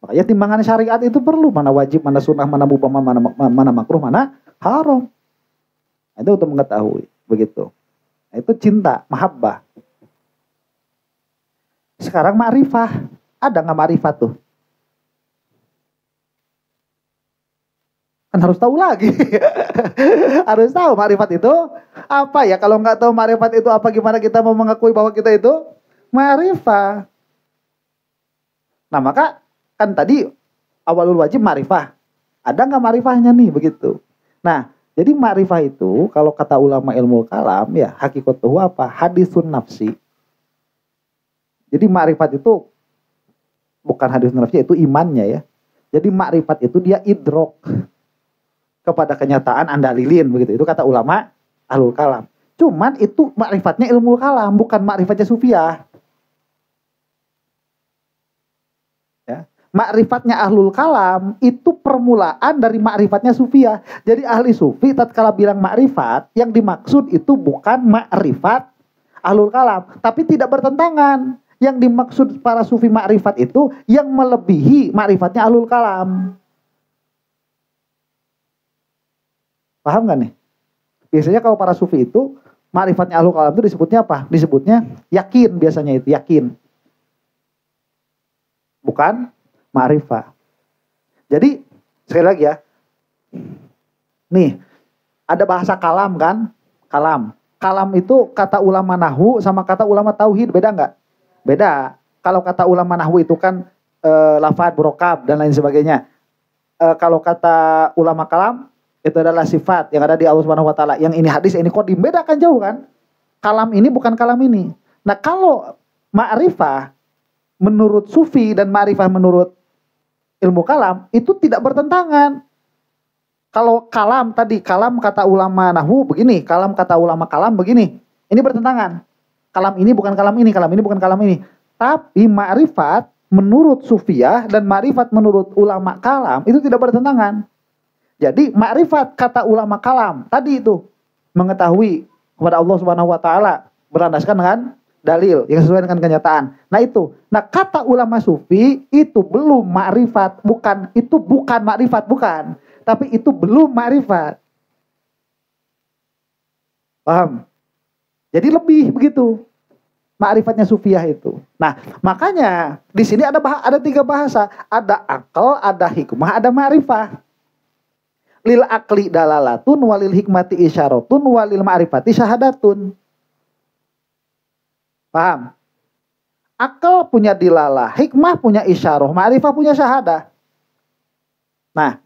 Makanya timbangan syariat itu perlu, mana wajib, mana sunnah, mana mubah, mana makruh, mana haram. Itu untuk mengetahui begitu. Itu cinta, mahabbah. Sekarang ma'rifah, ada nggak ma'rifat tuh? Kan harus tahu lagi. Harus tahu ma'rifat itu apa ya. Kalau nggak tahu ma'rifat itu apa, gimana kita mau mengakui bahwa kita itu ma'rifah. Nah maka kan tadi awalul wajib ma'rifah. Ada nggak ma'rifahnya nih begitu. Nah jadi ma'rifah itu kalau kata ulama ilmu kalam ya hakikatuhu apa? Hadisun nafsi. Jadi ma'rifat itu bukan hadisun nafsi, itu imannya ya. Jadi ma'rifat itu dia idrok kepada kenyataan Anda lilin begitu. Itu kata ulama ahlul kalam. Cuman itu makrifatnya ilmu kalam, bukan makrifatnya sufiah. Ya. Makrifatnya ahlul kalam itu permulaan dari makrifatnya sufiah. Jadi ahli sufi tatkala bilang makrifat, yang dimaksud itu bukan makrifat ahlul kalam, tapi tidak bertentangan. Yang dimaksud para sufi makrifat itu yang melebihi makrifatnya ahlul kalam. Paham gak nih? Biasanya kalau para sufi itu ma'rifatnya ahlul kalam itu disebutnya apa? Disebutnya yakin, biasanya itu yakin. Bukan ma'rifah. Jadi sekali lagi ya. Nih, ada bahasa kalam kan? Kalam. Kalam itu kata ulama nahwu sama kata ulama tauhid, beda nggak? Beda. Kalau kata ulama nahwu itu kan lafad, burokab dan lain sebagainya. Kalau kata ulama kalam itu adalah sifat yang ada di Allah Subhanahu wa taala. Yang ini hadis, ini qadim, beda kan jauh kan? Kalam ini bukan kalam ini. Nah, kalau ma'rifah menurut sufi dan ma'rifah menurut ilmu kalam itu tidak bertentangan. Kalau kalam tadi, kalam kata ulama nahwu begini, kalam kata ulama kalam begini. Ini bertentangan. Kalam ini bukan kalam ini, kalam ini bukan kalam ini. Tapi ma'rifat menurut sufiyah dan ma'rifat menurut ulama kalam itu tidak bertentangan. Jadi makrifat kata ulama kalam tadi itu mengetahui kepada Allah Subhanahu wa taala berlandaskan dengan dalil yang sesuai dengan kenyataan. Nah itu. Nah kata ulama sufi itu belum makrifat, bukan makrifat, bukan. Tapi itu belum makrifat. Paham? Jadi lebih begitu. Makrifatnya sufiah itu. Nah, makanya di sini ada 3 bahasa, ada akal, ada hikmah, ada makrifah. Lil akli dalalatun walil hikmati isyaratun walil ma'rifati syahadatun. Paham? Akal punya dilalah, hikmah punya isyarah, ma'rifah punya syahadah. Nah,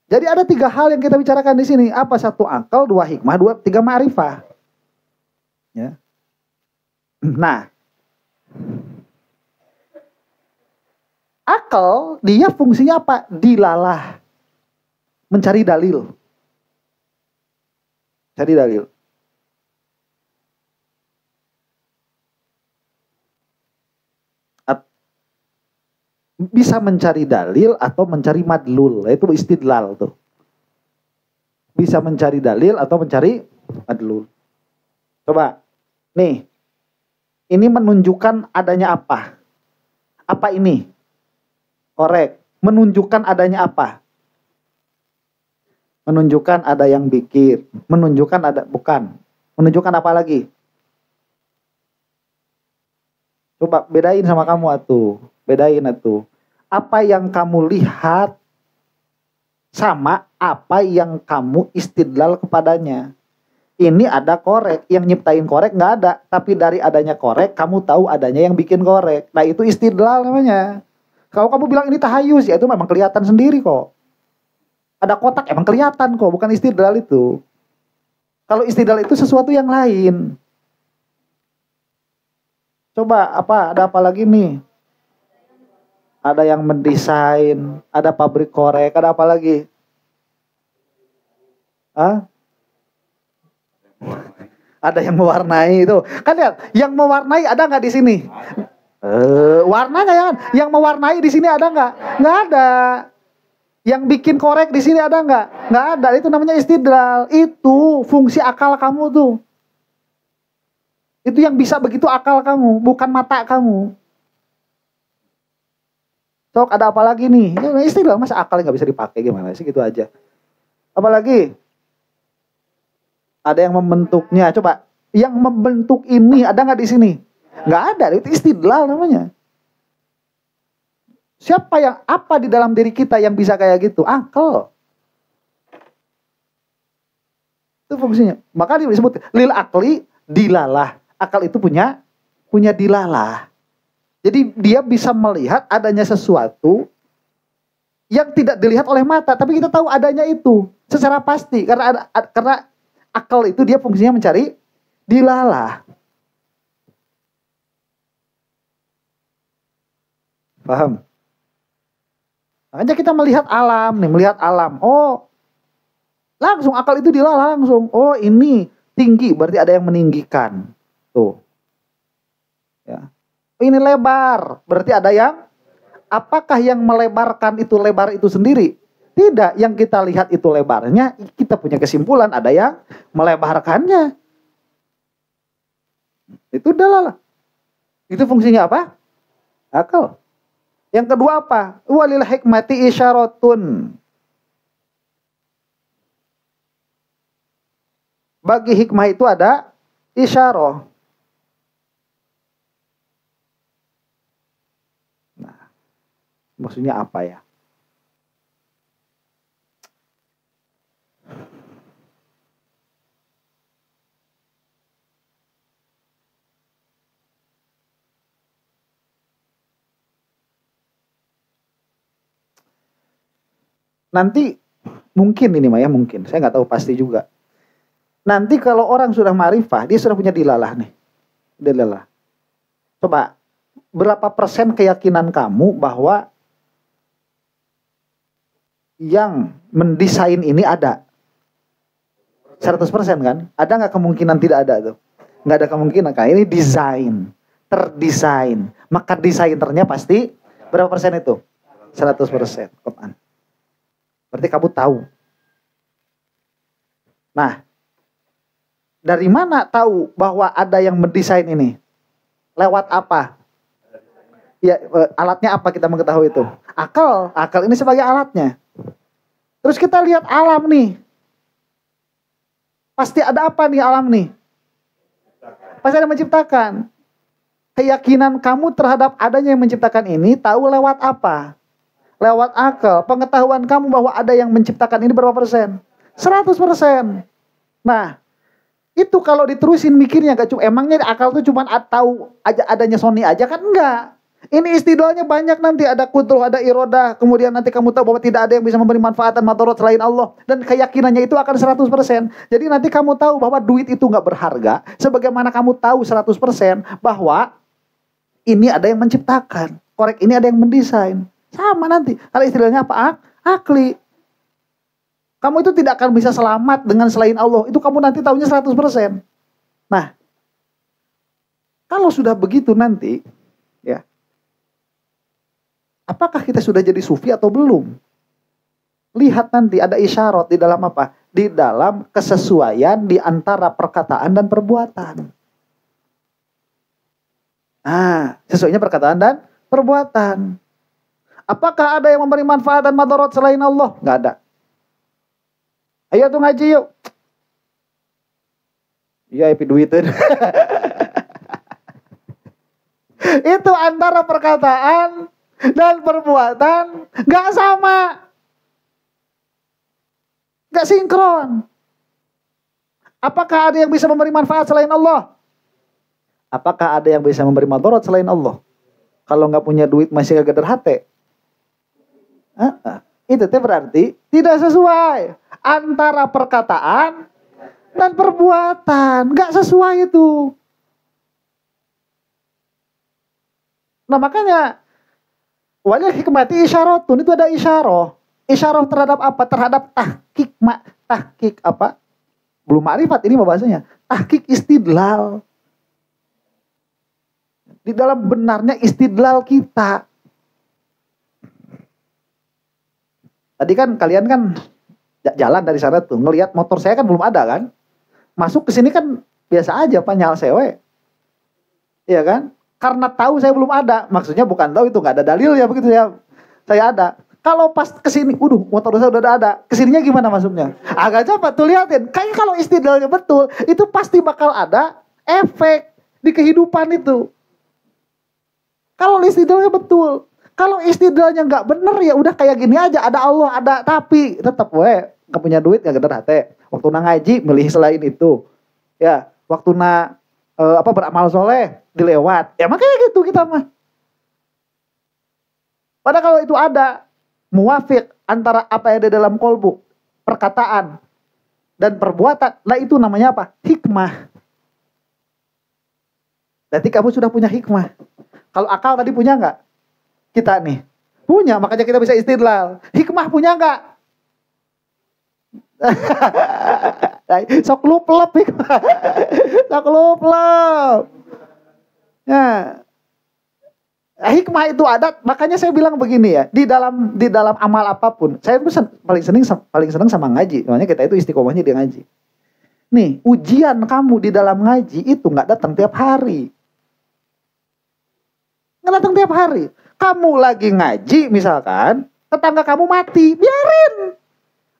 jadi ada 3 hal yang kita bicarakan di sini. Apa? 1 akal, 2 hikmah, 3 ma'rifah. Ya. Nah, akal dia fungsinya apa? Dilalah. mencari dalil. Cari dalil. Bisa mencari dalil atau mencari madlul. Itu istidlal tuh. Bisa mencari dalil atau mencari madlul. Coba. Nih. Ini menunjukkan adanya apa? Apa ini? Korek. Menunjukkan adanya apa? Menunjukkan ada yang bikin. Menunjukkan ada, bukan. Menunjukkan apa lagi? Coba bedain sama kamu atuh. Bedain atuh. Apa yang kamu lihat sama apa yang kamu istidlal kepadanya. Ini ada korek. Yang nyiptain korek nggak ada. Tapi dari adanya korek, kamu tahu adanya yang bikin korek. Nah itu istidlal namanya. Kalau kamu bilang ini tahayus, ya itu memang kelihatan sendiri kok. Ada kotak emang kelihatan kok, bukan istidlal itu. Kalau istidlal itu sesuatu yang lain. Coba ada apa lagi nih? Ada yang mendesain, ada pabrik korek, ada apa lagi? Hah? Ada yang mewarnai itu. Kan lihat, yang mewarnai ada nggak di sini? Warnanya kan? Yang mewarnai di sini ada nggak? Nggak ada. Yang bikin korek di sini ada nggak? Nggak ada. Itu namanya istidlal. Itu fungsi akal kamu tuh. Itu yang bisa begitu akal kamu, bukan mata kamu. Sok ada apa lagi nih? Ya, istidlal, masa akalnya nggak bisa dipakai gimana sih, gitu aja. Apalagi? Ada yang membentuknya. Coba, yang membentuk ini ada nggak di sini? Nggak ada. Itu istidlal namanya. Siapa yang apa di dalam diri kita yang bisa kayak gitu? Akal. Itu fungsinya. Maka disebut lil akli dilalah. Akal itu punya dilalah. Jadi dia bisa melihat adanya sesuatu yang tidak dilihat oleh mata, tapi kita tahu adanya itu secara pasti karena akal itu dia fungsinya mencari dilalah. Paham? Makanya kita melihat alam nih, melihat alam. Oh, langsung akal itu dilalah langsung. Oh, ini tinggi, berarti ada yang meninggikan. Tuh. Ya. Ini lebar, berarti ada yang, apakah yang melebarkan itu lebar itu sendiri? Tidak, yang kita lihat itu lebarnya, kita punya kesimpulan ada yang melebarkannya. Itu adalah. Itu fungsinya apa? Akal. Yang kedua apa? Walil hikmati isyaratun. Bagi hikmah itu ada isyarah. Nah, maksudnya apa ya? Nanti mungkin ini Maya, mungkin saya nggak tahu pasti juga. Nanti kalau orang sudah ma'rifah, dia sudah punya dilalah nih, dilalah. Coba berapa persen keyakinan kamu bahwa yang mendesain ini ada? 100% kan? Ada nggak kemungkinan tidak ada tuh? Nggak ada kemungkinan kan? Ini desain, terdesain. Maka desainernya pasti berapa persen itu? 100%. Quran. Berarti kamu tahu. Nah, dari mana tahu bahwa ada yang mendesain ini? Lewat apa? Ya, alatnya apa kita mengetahui itu? Akal. Akal ini sebagai alatnya. Terus kita lihat alam nih. Pasti ada apa nih alam nih? Pasti ada yang menciptakan. Keyakinan kamu terhadap adanya yang menciptakan ini tahu lewat apa? Lewat akal. Pengetahuan kamu bahwa ada yang menciptakan ini berapa persen? 100%. Nah, itu kalau diterusin mikirnya gak cuma, emangnya akal tuh cuma tahu aja adanya Sony aja kan? Enggak. Ini istidlalnya banyak, nanti ada kudroh, ada irodah, kemudian nanti kamu tahu bahwa tidak ada yang bisa memberi manfaat dan madarat selain Allah, dan keyakinannya itu akan 100%. Jadi nanti kamu tahu bahwa duit itu gak berharga, sebagaimana kamu tahu 100% bahwa ini ada yang menciptakan, korek ini ada yang mendesain. Sama nanti. Kalau istilahnya apa? Akli. Kamu itu tidak akan bisa selamat dengan selain Allah. Itu kamu nanti tahunya 100%. Nah, kalau sudah begitu nanti, ya, apakah kita sudah jadi sufi atau belum? Lihat nanti ada isyarat di dalam apa? Di dalam kesesuaian di antara perkataan dan perbuatan. Nah, sesuainya perkataan dan perbuatan. Apakah ada yang memberi manfaat dan madarat selain Allah? Nggak ada. Ayo tuh ngaji yuk. Iya, epi duitin. Itu antara perkataan dan perbuatan nggak sama. Nggak sinkron. Apakah ada yang bisa memberi manfaat selain Allah? Apakah ada yang bisa memberi madarat selain Allah? Kalau nggak punya duit masih gak derhate. Itu berarti tidak sesuai antara perkataan dan perbuatan. Nggak sesuai itu. Nah makanya walil hikmati isyaratun, itu ada isyarah. Isyarah terhadap apa? Terhadap tahqiq apa? Belum ma'rifat ini bahasanya. Tahqiq istidlal. Di dalam benarnya istidlal kita. Tadi kan kalian kan jalan dari sana tuh, ngelihat motor saya kan belum ada kan? Masuk ke sini kan biasa aja, Pak, nyala sewe. Iya kan? Karena tahu saya belum ada, maksudnya bukan tahu, itu nggak ada dalil ya begitu ya. Saya ada. Kalau pas ke sini, motor saya udah ada. Kesininya gimana masuknya? Agak cepat tuh liatin. Kayak kalau istidlalnya betul, itu pasti bakal ada efek di kehidupan itu. Kalau istidlalnya betul. Kalau istidlalnya nggak bener ya udah kayak gini aja, ada Allah, ada tapi tetap nggak punya duit nggak geder hati. Waktu na ngaji milih selain itu, ya waktu na beramal soleh dilewat, ya makanya gitu kita mah. Padahal kalau itu ada muwafiq antara apa yang ada dalam kolbu, perkataan dan perbuatan, lah itu namanya apa? Hikmah. Berarti kamu sudah punya hikmah. Kalau akal tadi punya nggak? Kita nih punya, makanya kita bisa istidlal. Hikmah punya nggak? Sok luplep hikmah. Sok luplep. Ya. Hikmah itu ada, makanya saya bilang begini ya, di dalam amal apapun, saya itu paling seneng sama ngaji. Makanya kita itu istiqomahnya di ngaji. Nih, ujian kamu di dalam ngaji itu nggak datang tiap hari. Nggak datang tiap hari. Kamu lagi ngaji misalkan, tetangga kamu mati, biarin.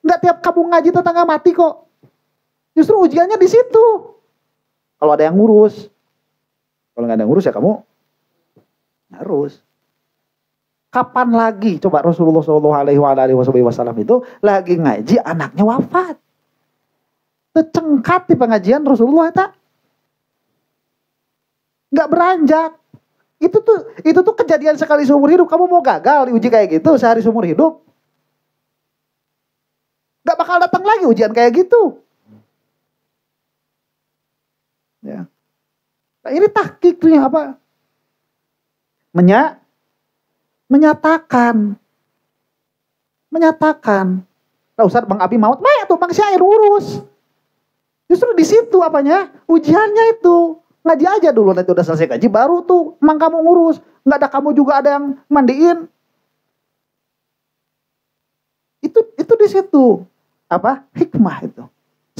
Nggak tiap kamu ngaji tetangga mati kok. Justru ujiannya di situ. Kalau ada yang ngurus. Kalau nggak ada yang ngurus ya kamu harus. Kapan lagi coba Rasulullah SAW itu lagi ngaji, anaknya wafat. Tercengkat di pengajian Rasulullah itu. Nggak beranjak. Itu tuh kejadian sekali seumur hidup. Kamu mau gagal diuji kayak gitu sehari seumur hidup? Gak bakal datang lagi ujian kayak gitu. Ya. Nah, ini tahqiqnya apa? Menyatakan. Nah, Ustaz Bang Abi maut, baik tuh Bang Syair urus. Justru di situ apanya? Ujiannya itu. Ngaji aja dulu, nanti udah selesai ngaji baru tuh emang kamu ngurus. Nggak ada kamu juga ada yang mandiin. Itu di situ apa? Hikmah itu.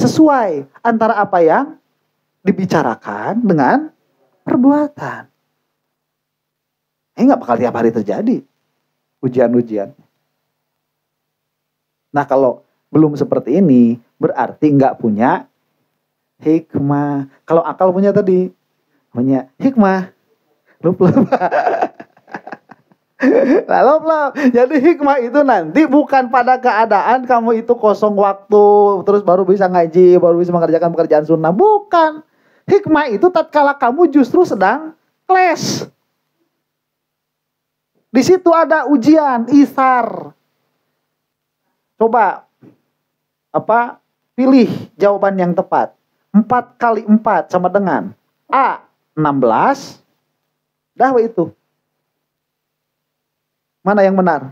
Sesuai antara apa yang dibicarakan dengan perbuatan. Ini nggak bakal tiap hari terjadi ujian-ujian. Nah kalau belum seperti ini berarti nggak punya hikmah. Kalau akal punya tadi, punya hikmah. Lupa. Jadi hikmah itu nanti bukan pada keadaan kamu itu kosong waktu, terus baru bisa ngaji, baru bisa mengerjakan pekerjaan sunnah. Bukan. Hikmah itu tatkala kamu justru sedang kelas. Di situ ada ujian, isar. Coba pilih jawaban yang tepat. 4 kali 4 sama dengan A 16. Dah itu. Mana yang benar?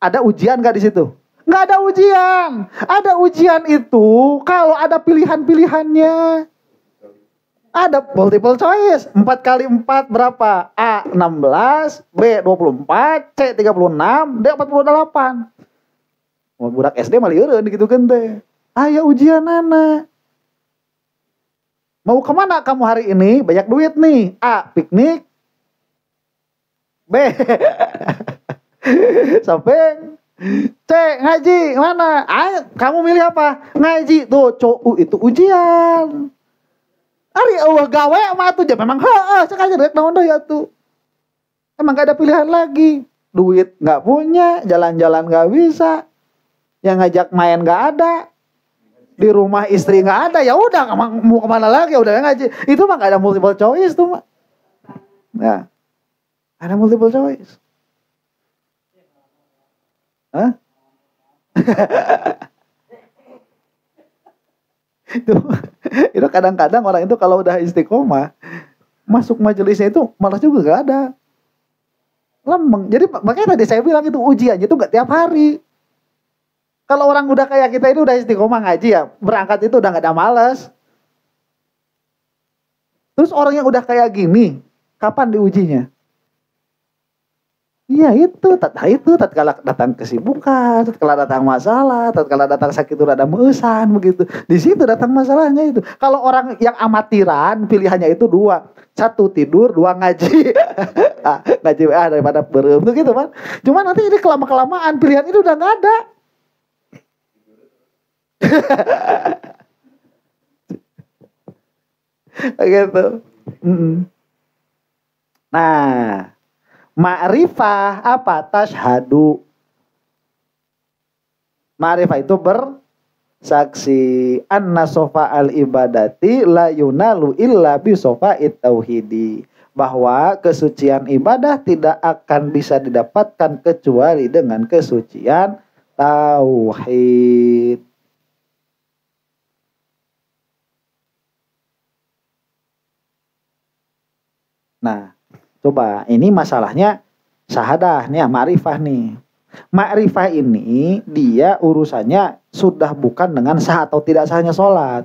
Ada ujian gak di situ? Nggak ada ujian. Ada ujian itu kalau ada pilihan-pilihannya. Ada multiple choice. 4 kali 4 berapa? A 16, B 24, C 36, D 48. Mau budak SD mah lieureun gitu kan teh. Aya ujian anak. Mau kemana kamu hari ini? Banyak duit nih. A. Piknik. B. Shopping. C. Ngaji. Mana? A. Kamu milih apa? Ngaji. Tuh, itu ujian. Ari Allah gawe mah tuh memang cek aja rek naon deui atuh. Emang gak ada pilihan lagi. Duit gak punya, jalan-jalan gak bisa. Yang ngajak main gak ada. Di rumah istri gak ada, ya udah mau kemana lagi, udah ngaji. Itu mah gak ada multiple choice tuh mah. Nah, ada multiple choice. Hah? itu kadang-kadang orang itu kalau udah istiqomah masuk majelisnya itu malah juga gak ada lembeng. Jadi makanya tadi saya bilang itu ujiannya itu gak tiap hari. Kalau orang udah kayak kita ini udah istiqomah ngaji ya, berangkat itu udah gak ada malas. Terus orang yang udah kayak gini kapan diujinya? Iya itu tatkala datang kesibukan, tatkala datang masalah, tatkala datang sakit udah ada meusan begitu. Di situ datang masalahnya itu. Kalau orang yang amatiran pilihannya itu 2. 1 tidur, 2 ngaji. Ngaji daripada berem tuh gitu kan. Cuma nanti ini kelamaan pilihan itu udah enggak ada. Gitu. Nah, ma'rifah apa? Tashhadu. Ma'rifah itu bersaksi. Anna sofa al ibadati la yunalu illa bi sofa'it tauhidi. Bahwa kesucian ibadah tidak akan bisa didapatkan kecuali dengan kesucian tauhid. Nah, coba ini masalahnya syahadah nih, ma'rifah nih. Ma'rifah ini dia urusannya sudah bukan dengan sah atau tidak sahnya sholat,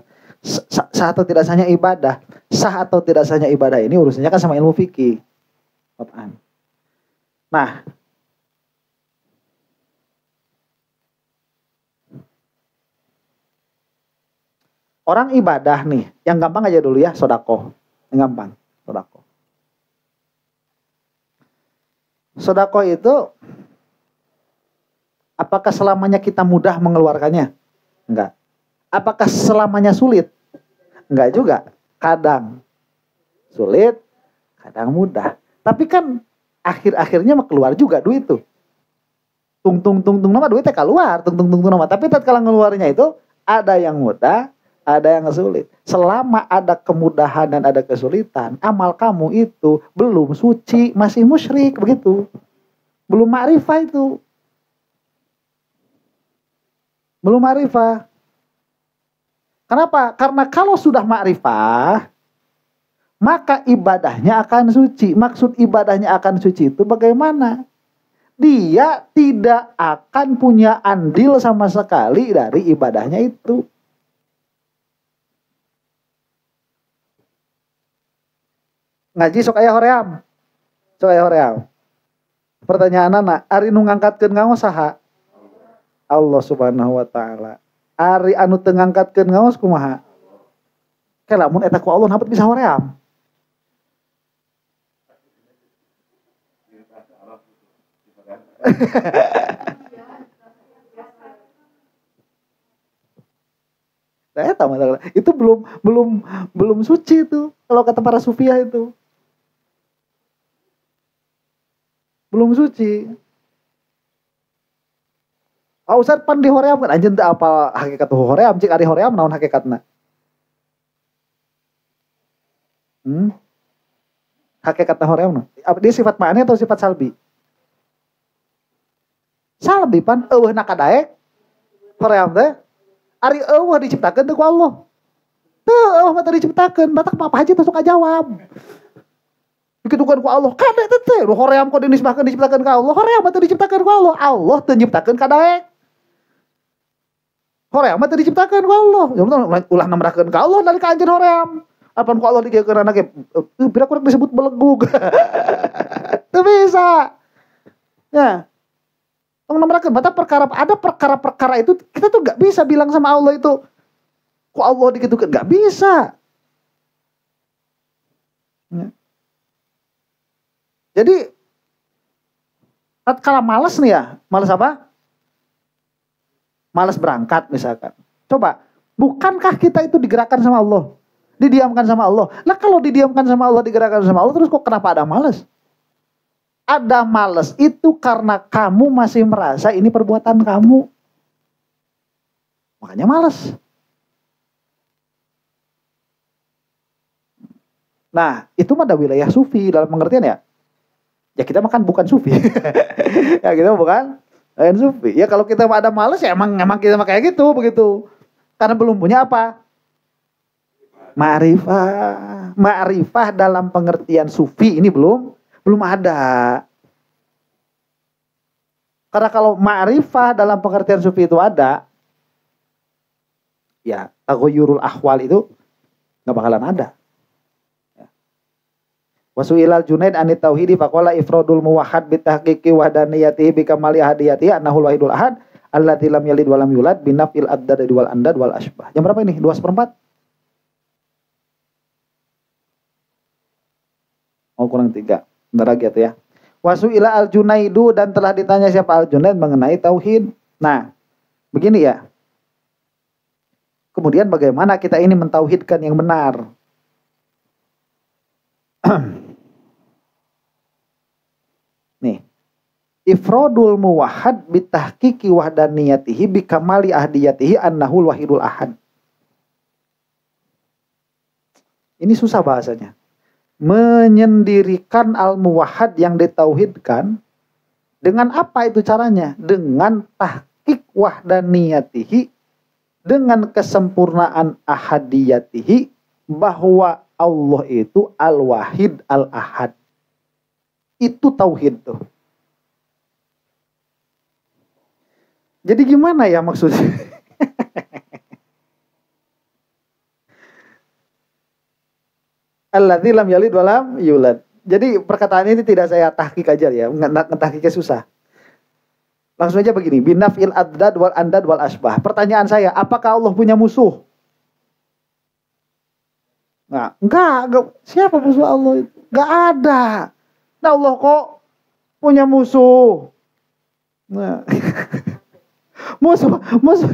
sah atau tidak sahnya ibadah. Sah atau tidak sahnya ibadah ini urusannya kan sama ilmu fikih. Nah, orang ibadah nih, yang gampang aja dulu ya, sodakoh. Yang gampang, sodakoh. Sedekah itu apakah selamanya kita mudah mengeluarkannya? Enggak. Apakah selamanya sulit? Enggak juga. Kadang sulit, kadang mudah. Tapi kan akhir-akhirnya mah keluar juga duit tuh. Tung nama duitnya keluar, tung nama. Tapi tatkala ngeluarnya itu ada yang mudah, ada yang sulit. Selama ada kemudahan dan ada kesulitan, amal kamu itu belum suci, masih musyrik begitu. Belum ma'rifah itu. Belum ma'rifah. Kenapa? Karena kalau sudah ma'rifah, maka ibadahnya akan suci. Maksud ibadahnya akan suci itu bagaimana? Dia tidak akan punya andil sama sekali dari ibadahnya itu. Ngaji sok aya hoream. Sok aya hoream. Pertanyaan anak, ari nu ngangkatkeun ngaos saha? Allah Subhanahu wa taala. Ari anu teu ngangkatkeun ngaos kumaha? Ke lamun eta ku Allah hampir bisa hoream. Nah, itu belum suci itu kalau kata para sufiah itu. Belum suci. Ustaz pan di hoream kan anjeun teu apal hakikat hoream, cik ari hoream naon hakikatna? Hakikatna hoream naon? Dia sifat ma'ani atau sifat salbi? Salbi pan eueuhna kadaek hoream teh ari eueuh diciptakeun teh ku Allah. Teu eueuh mah teu diciptakeun, batak apa haji teh sok jawab. Dikitukan ku Allah, kade teh hoream kok dinisbahkeun diciptakeun ka Allah. Hoream teh diciptakeun ku Allah. Allah teu nyiptakeun kadaek. Hoream mah teu diciptakeun ku Allah. Ulah namrahkeun ka Allah dari ka anjeun hoream. Apaan ku Allah digeukkeun anake pira kurang disebut belegug. Teu bisa. Ya. Namrahkeun mata perkara-perkara itu kita tuh enggak bisa bilang sama Allah itu ku Allah digitukeun, enggak bisa. Ya. Jadi tatkala malas nih ya, malas apa? Malas berangkat misalkan. Coba, bukankah kita itu digerakkan sama Allah? Didiamkan sama Allah. Nah kalau didiamkan sama Allah, digerakkan sama Allah, terus kok kenapa ada malas? Ada malas itu karena kamu masih merasa ini perbuatan kamu. Makanya malas. Nah, itu mah ada wilayah sufi dalam pengertian ya. Ya kita makan bukan sufi. Ya kita bukan sufi. Ya kalau kita ada malas ya emang kita kayak gitu begitu. Karena belum punya apa? Ma'rifah. Ma'rifah dalam pengertian sufi ini belum ada. Karena kalau ma'rifah dalam pengertian sufi itu ada, ya taghayyurul ahwal itu nggak bakalan ada. Wasu'ilal Junaid anit tauhidi faqala ifradul muwahhad bitahqiqi wahdaniyatihi bikamali ahadiyatihi annahul wahidul ahad allati lam yalid wa lam yulad binafil addad wal andad wal asbah. Jam berapa ini? 2/4? Oh kurang 3. Bentar lagi ya. Wasu'ila al Junaidu dan telah ditanya siapa al Junaid mengenai tauhid. Nah, begini ya. Kemudian bagaimana kita ini mentauhidkan yang benar? Nih, ifradul muwahhad bitahqiqi wahdaniyatihi bikamali ahdiyatihi annahul wahidul ahad. Ini susah bahasanya. Menyendirikan al-muwahhad yang ditauhidkan dengan apa itu caranya? Dengan tahqiq wahdaniyatihi, dengan kesempurnaan ahadiyatihi, bahwa Allah itu al-wahid al-ahad. Itu tauhid tuh. Jadi gimana ya maksudnya? Alladzi lam yalid wa lam yulad. Jadi perkataan ini tidak saya tahqiq aja ya, ngetahqiqnya susah. Langsung aja begini, binafil addad wal andad wal asbah. Pertanyaan saya, apakah Allah punya musuh? Nah, enggak. Siapa musuh Allah itu? Enggak ada. Nah, Allah kok punya musuh? Nah. musuh.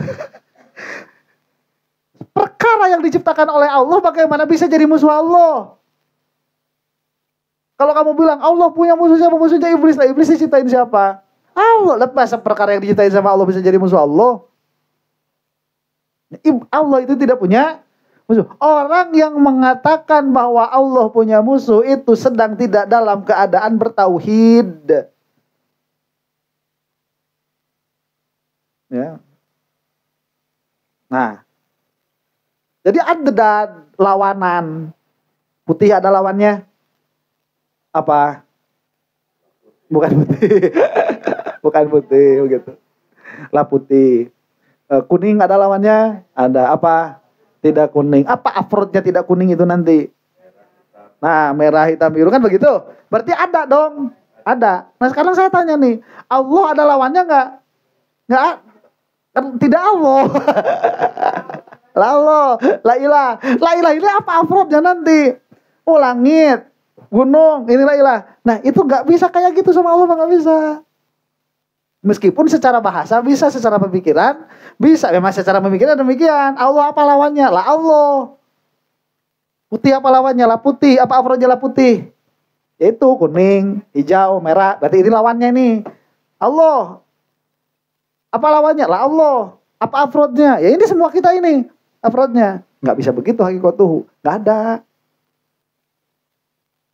Perkara yang diciptakan oleh Allah bagaimana bisa jadi musuh Allah? Kalau kamu bilang Allah punya musuh, siapa musuhnya? Iblis lah. Iblis diciptain siapa? Allah. Lepas perkara yang diciptain sama Allah bisa jadi musuh Allah. Allah itu tidak punya musuh. Orang yang mengatakan bahwa Allah punya musuh itu sedang tidak dalam keadaan bertauhid. Ya. Nah, jadi ada lawanan. Putih ada lawannya. Apa? Bukan putih. Bukan putih begitu. Lah putih. Kuning ada lawannya? Ada apa? Tidak kuning. Apa afrodnya tidak kuning itu nanti? Nah, merah, hitam, biru kan begitu? Berarti ada dong. Ada. Nah, sekarang saya tanya nih, Allah ada lawannya enggak? Enggak. Kan tidak Allah. La Allah, la ilah ini apa afrodnya nanti? Oh langit, gunung, inilah ilah. Nah itu nggak bisa kayak gitu sama Allah, nggak bisa. Meskipun secara bahasa bisa, secara pemikiran bisa. Memang secara pemikiran demikian. Allah apa lawannya? La Allah. Putih apa lawannya? La putih. Apa afrodnya la putih? Yaitu kuning, hijau, merah. Berarti ini lawannya nih. Allah. Apa lawannya? La Allah. Apa afrodnya? Ya ini semua kita ini. Afrodnya. Nggak bisa begitu hakikatuhu. Nggak ada.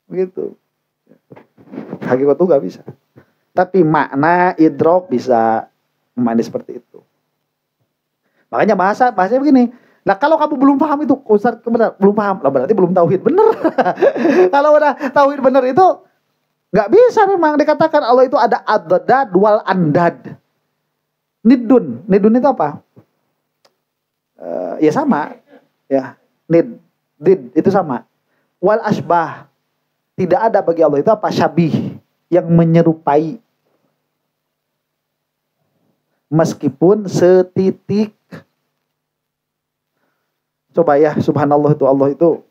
Begitu. Hakikatuhu nggak bisa. Tapi makna idrok bisa memahami seperti itu. Makanya bahasanya begini. Nah kalau kamu belum paham itu, Ustaz benar, belum paham. Lah berarti belum tauhid benar. Kalau udah tauhid benar itu nggak bisa memang dikatakan Allah itu ada ad-dad wal andad. Nidun itu apa? Ya sama. Ya, did itu sama. Wal asbah, tidak ada bagi Allah itu apa? Syabih, yang menyerupai. Meskipun setitik. Coba ya, subhanallah itu Allah itu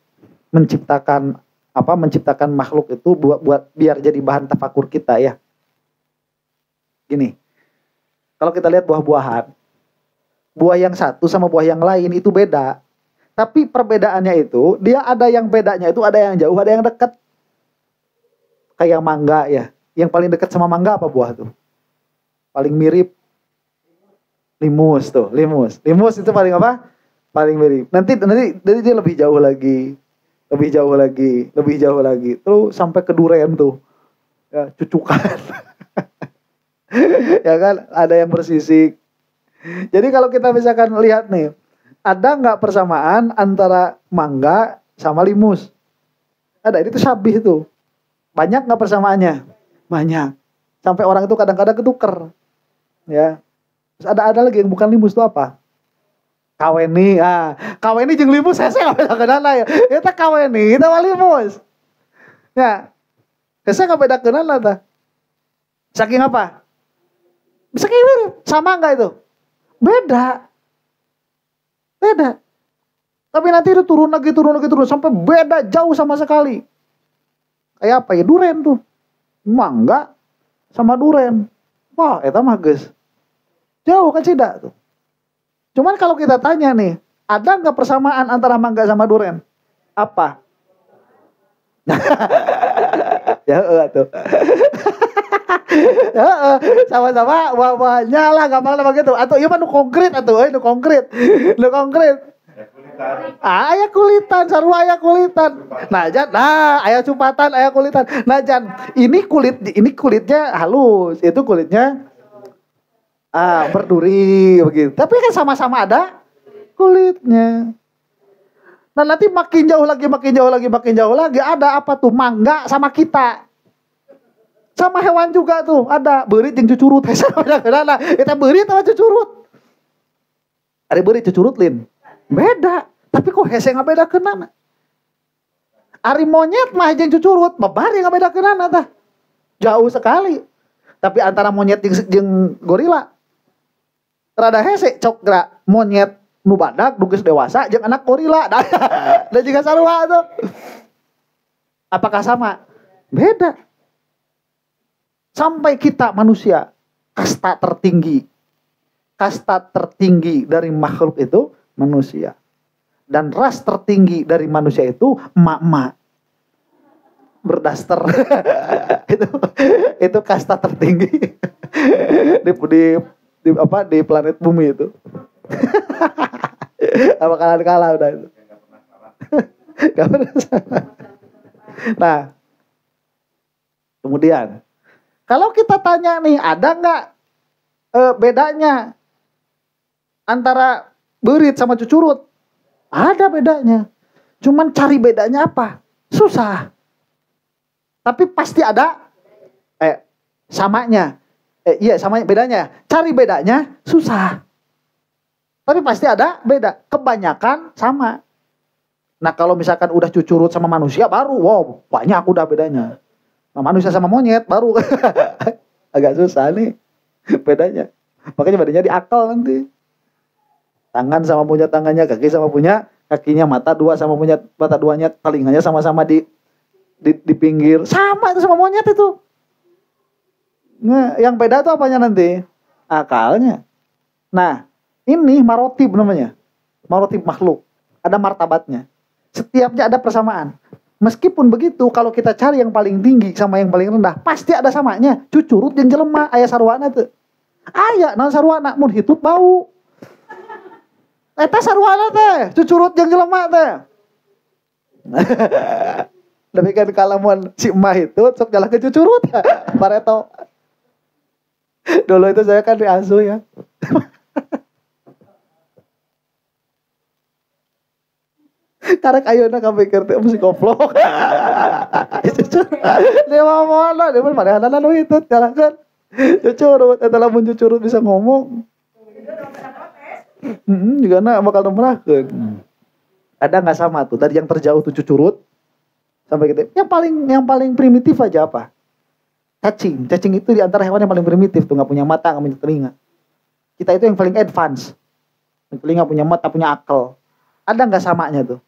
menciptakan menciptakan makhluk itu buat biar jadi bahan tafakur kita ya. Gini. Kalau kita lihat buah-buahan, buah yang satu sama buah yang lain itu beda. Tapi perbedaannya itu, dia ada yang bedanya itu ada yang jauh, ada yang dekat. Kayak mangga ya. Yang paling dekat sama mangga apa buah tuh? Paling mirip limus tuh, limus. Limus itu paling apa? Paling mirip. Nanti dia lebih jauh lagi. Lebih jauh lagi. Terus sampai ke duren tuh. Ya, cucukan. Ya kan, ada yang bersisik. Jadi kalau kita misalkan lihat nih, ada nggak persamaan antara mangga sama limus? Ada, itu syabih tuh. Banyak nggak persamaannya? Banyak. Sampai orang itu kadang-kadang ketuker. Ya. Terus ada lagi yang bukan limus itu apa? Kaweni. Kaweni jeung limus hese nggak beda kenana ya. Itu kaweni, itu limus. Ya. Hese nggak beda kenana ta. Saking apa? Saking mirip. Sama nggak itu? Beda. Tapi nanti itu turun lagi sampai beda jauh sama sekali. Kayak apa ya? Duren tuh. Mangga sama duren. Wah, eta mah geus. Jauh kan tidak tuh. Cuman kalau kita tanya nih, ada nggak persamaan antara mangga sama duren? Apa? Ya tuh. Sama-sama buah-buahnya lah, gampang lah begitu. Atau iya mah nu konkret atuh, nu konkret. Aya kulitan, sarua aya kulitan. Nah, aya cupatan, aya kulitan. Nah, ini kulitnya halus, itu kulitnya berduri begitu. Tapi kan sama-sama ada kulitnya. Nah, nanti makin jauh lagi ada apa tuh? Mangga sama kita. Sama hewan juga tuh, ada beurit jeung cucurut. Eta beurit sama cucurut. Ada beurit cucurut lin. Beda. Tapi kok hese ngabedakeun nana? Ari monyet mah jeung cucurut, babari ngabedakeun nana tah. Jauh sekali. Tapi antara monyet jeung gorila rada hese cok gerak monyet nu badak nu geus dewasa jeung anak gorila. Da juga sarua tuh. Apakah sama? Beda. Sampai kita manusia, kasta tertinggi dari makhluk itu manusia. Dan ras tertinggi dari manusia itu emak-emak berdaster. itu kasta tertinggi di planet bumi itu. Apa kalah udah itu. Gak pernah salah. Nah, kemudian kalau kita tanya nih, ada nggak bedanya antara beurit sama cucurut? Ada bedanya. Cuman cari bedanya apa? Susah. Tapi pasti ada samanya. Iya, samanya bedanya. Cari bedanya susah. Tapi pasti ada beda. Kebanyakan sama. Nah, kalau misalkan udah cucurut sama manusia baru, wow, banyak udah bedanya. Nah, manusia sama monyet baru agak susah nih bedanya. Makanya bedanya di akal nanti. Tangan sama punya tangannya, kaki sama punya kakinya, mata dua sama punya mata duanya, telinganya sama-sama di pinggir. Sama itu sama monyet itu. Nah, yang beda itu apanya nanti? Akalnya. Nah, ini marotib namanya. Marotib makhluk. Ada martabatnya. Setiapnya ada persamaan. Meskipun begitu, kalau kita cari yang paling tinggi sama yang paling rendah, pasti ada samanya. Cucurut yang jelema, aya sarwana tuh. Aya, naon sarwana, mun hitut bau. Eta sarwana teh, cucurut yang jelema teh. Demikian kalamun si emak itu, sok jalan ke cucurut. Pareto. Dulu itu saya kan diasuh ya. Karek ayeuna kapikir teh mesti goblok. Dia mah moal, dia mah manehanana nu hitut jalakeun. Cucurut, eta lamun cucurut bisa ngomong. Juga na bakal nembrakeun. Ada nggak sama tuh dari yang terjauh tuh cucurut sampai gitu. Yang paling primitif aja apa? Cacing. Cacing itu di antara hewan yang paling primitif tuh, nggak punya mata, nggak punya telinga. Kita itu yang paling advance. Telinga, punya mata, punya akal. Ada nggak samanya tuh?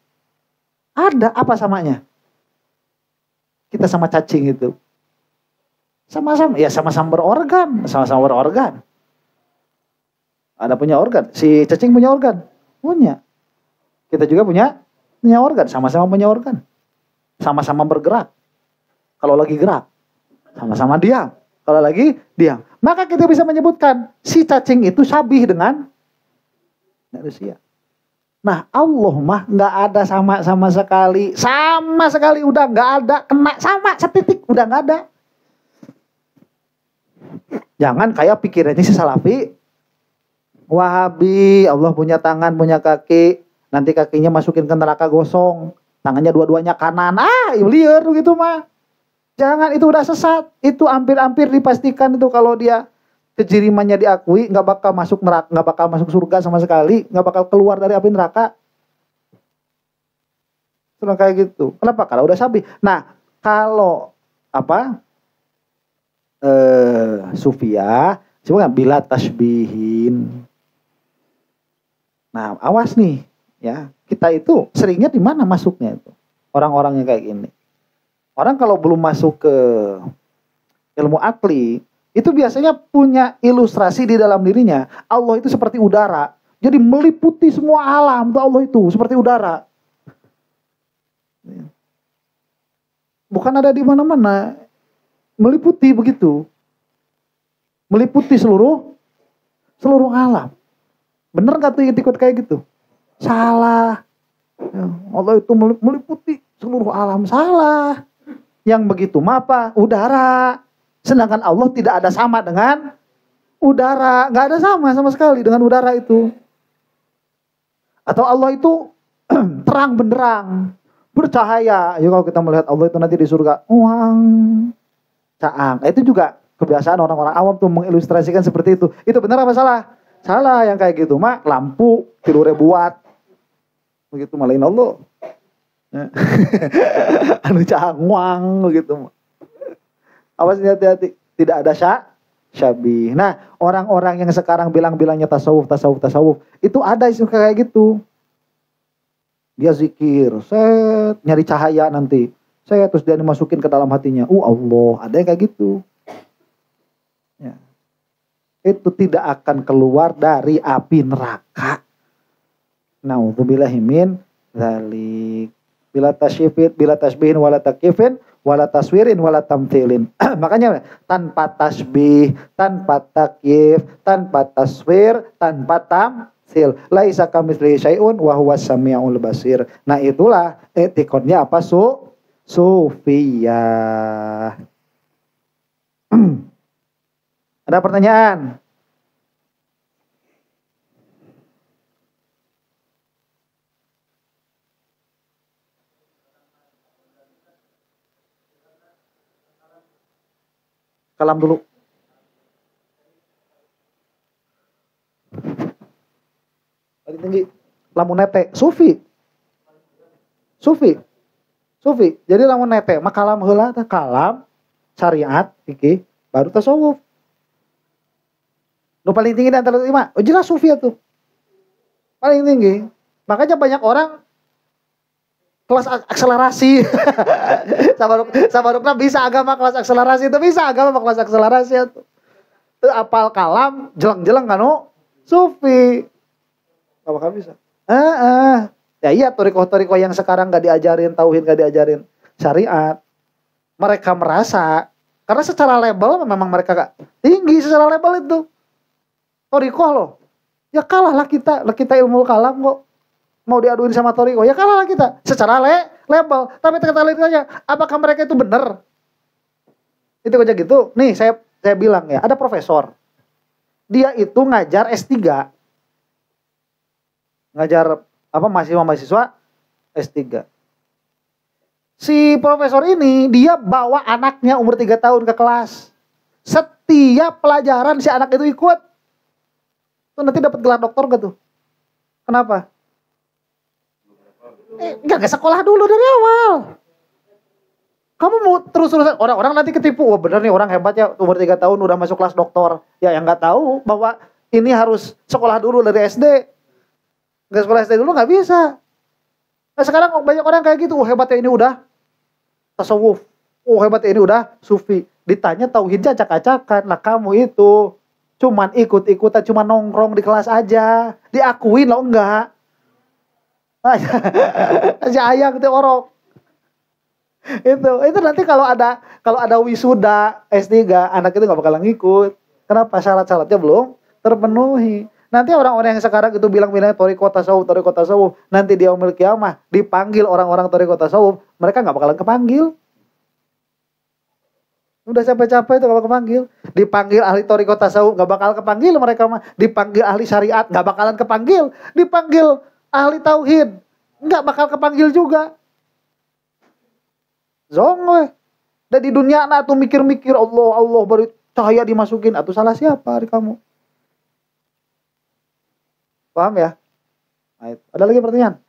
Ada. Apa samanya? Kita sama cacing itu sama-sama berorgan, Ada punya organ. Si cacing punya organ, punya. Kita juga punya organ, sama-sama punya organ. Sama-sama bergerak. Kalau lagi gerak, sama-sama diam. Kalau lagi diam, maka kita bisa menyebutkan si cacing itu syabih dengan manusia. Nah, Allah mah nggak ada sama sekali udah nggak ada, kena sama setitik udah nggak ada. Jangan kayak pikirannya si Salafi, Wahabi, Allah punya tangan, punya kaki, nanti kakinya masukin ke neraka gosong, tangannya dua-duanya kanan, liar gitu mah. Jangan, itu udah sesat. Itu hampir-hampir dipastikan itu kalau dia kejirimannya diakui, nggak bakal masuk neraka, nggak bakal masuk surga sama sekali, nggak bakal keluar dari api neraka. Sudah kayak gitu. Kenapa? Karena udah sabi. Nah, kalau Sufia, coba bila tasbihin. Nah, awas nih, ya. Kita itu seringnya di mana masuknya itu? Orang-orang yang kayak gini. Orang kalau belum masuk ke ilmu akli, itu biasanya punya ilustrasi di dalam dirinya. Allah itu seperti udara. Jadi meliputi semua alam tuh Allah itu seperti udara. Bukan ada di mana-mana. Meliputi begitu. Meliputi seluruh alam. Bener gak tuh ikut kayak gitu? Salah. Allah itu meliputi seluruh alam. Salah. Yang begitu mah apa? Udara. Sedangkan Allah tidak ada sama dengan udara. Gak ada sama sekali dengan udara itu. Atau Allah itu terang benderang, bercahaya. Ya kalau kita melihat Allah itu nanti di surga, caang. Itu juga kebiasaan orang-orang awam tuh mengilustrasikan seperti itu. Itu benar apa salah? Salah. Yang kayak gitu mah lampu tidurnya buat. Begitu malain Allah. Anu caang begitu. Awas, hati-hati. Tidak ada syabih. Nah, orang-orang yang sekarang bilangnya tasawuf, itu ada isu kayak gitu. Dia zikir, nyari cahaya nanti. Terus dia dimasukin ke dalam hatinya. Allah, ada yang kayak gitu. Ya. Itu tidak akan keluar dari api neraka. Na'udzubillahi min dzalik. Bila tasyifit, bila tasbihin, wala takifin, wala taswirin, wala tamthilin. Makanya tanpa tasbih, tanpa takyif, tanpa taswir, tanpa tamthil. Laisa kamitslihi syai'un wa huwas samiul basir. Nah, itulah etikodnya apa? Sufiyah. Ada pertanyaan? Kalam dulu. Paling tinggi. Lamun nete. Sufi. Jadi lamun nete. Maka kalam heula teh kalam. Syariat. Iki. Baru tasawuf. Nu paling tinggi di antara lima. Jelas sufi itu. Paling tinggi. Makanya banyak orang kelas akselerasi. Sabarukna bisa agama kelas akselerasi itu, bisa agama kelas akselerasi itu. Apal kalam jeleng-jeleng kan sufi. Apakah bisa? Ya iya, toriko yang sekarang gak diajarin tauhid, gak diajarin syariat. Mereka merasa karena secara label memang mereka gak tinggi secara label itu. Toriko loh. Ya kalah lah kita ilmu kalam kok. Mau diaduin sama toriko, ya kalah kita secara label. Tapi tanya, apakah mereka itu benar? Itu aja gitu. Nih saya bilang ya, ada profesor. Dia itu ngajar S3. Ngajar mahasiswa S3. Si profesor ini dia bawa anaknya umur 3 tahun ke kelas. Setiap pelajaran si anak itu ikut. Tuh nanti dapat gelar doktor gak tuh? Kenapa? Gak sekolah dulu dari awal. Kamu mau terus-terusan, orang-orang nanti ketipu. Wah bener nih orang hebat ya, umur 3 tahun udah masuk kelas doktor. Ya yang gak tahu bahwa ini harus sekolah dulu dari SD. Gak sekolah SD dulu gak bisa. Nah sekarang banyak orang kayak gitu. Oh hebatnya ini udah tasawuf. Oh hebatnya ini udah sufi. Ditanya tauhidnya acak-acakan. Lah kamu itu cuman ikut-ikutan, cuman nongkrong di kelas aja. Diakuin lo enggak. Si ayang itu orok. Itu nanti kalau ada wisuda S3, anak itu nggak bakalan ngikut. Kenapa? Syarat-syaratnya belum terpenuhi. Nanti orang-orang yang sekarang itu bilang-bilang thariqah tasawuf, nanti dia yaumil qiyamah dipanggil orang-orang thariqah tasawuf, mereka nggak bakalan kepanggil. Udah capek-capek itu nggak bakal kepanggil. Dipanggil ahli thariqah tasawuf nggak bakal kepanggil mereka mah. Dipanggil ahli syariat nggak bakalan kepanggil. Dipanggil ahli tauhid nggak bakal kepanggil juga. Zong. Dan di dunia anak tuh mikir-mikir Allah baru cahaya dimasukin. Atau salah siapa hari kamu? Paham ya? Nah, ada lagi pertanyaan?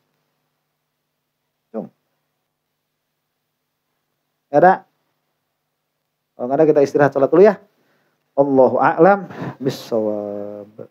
Ada? Kalau nggak ada kita istirahat sholat dulu ya. Allahu a'lam bissawab.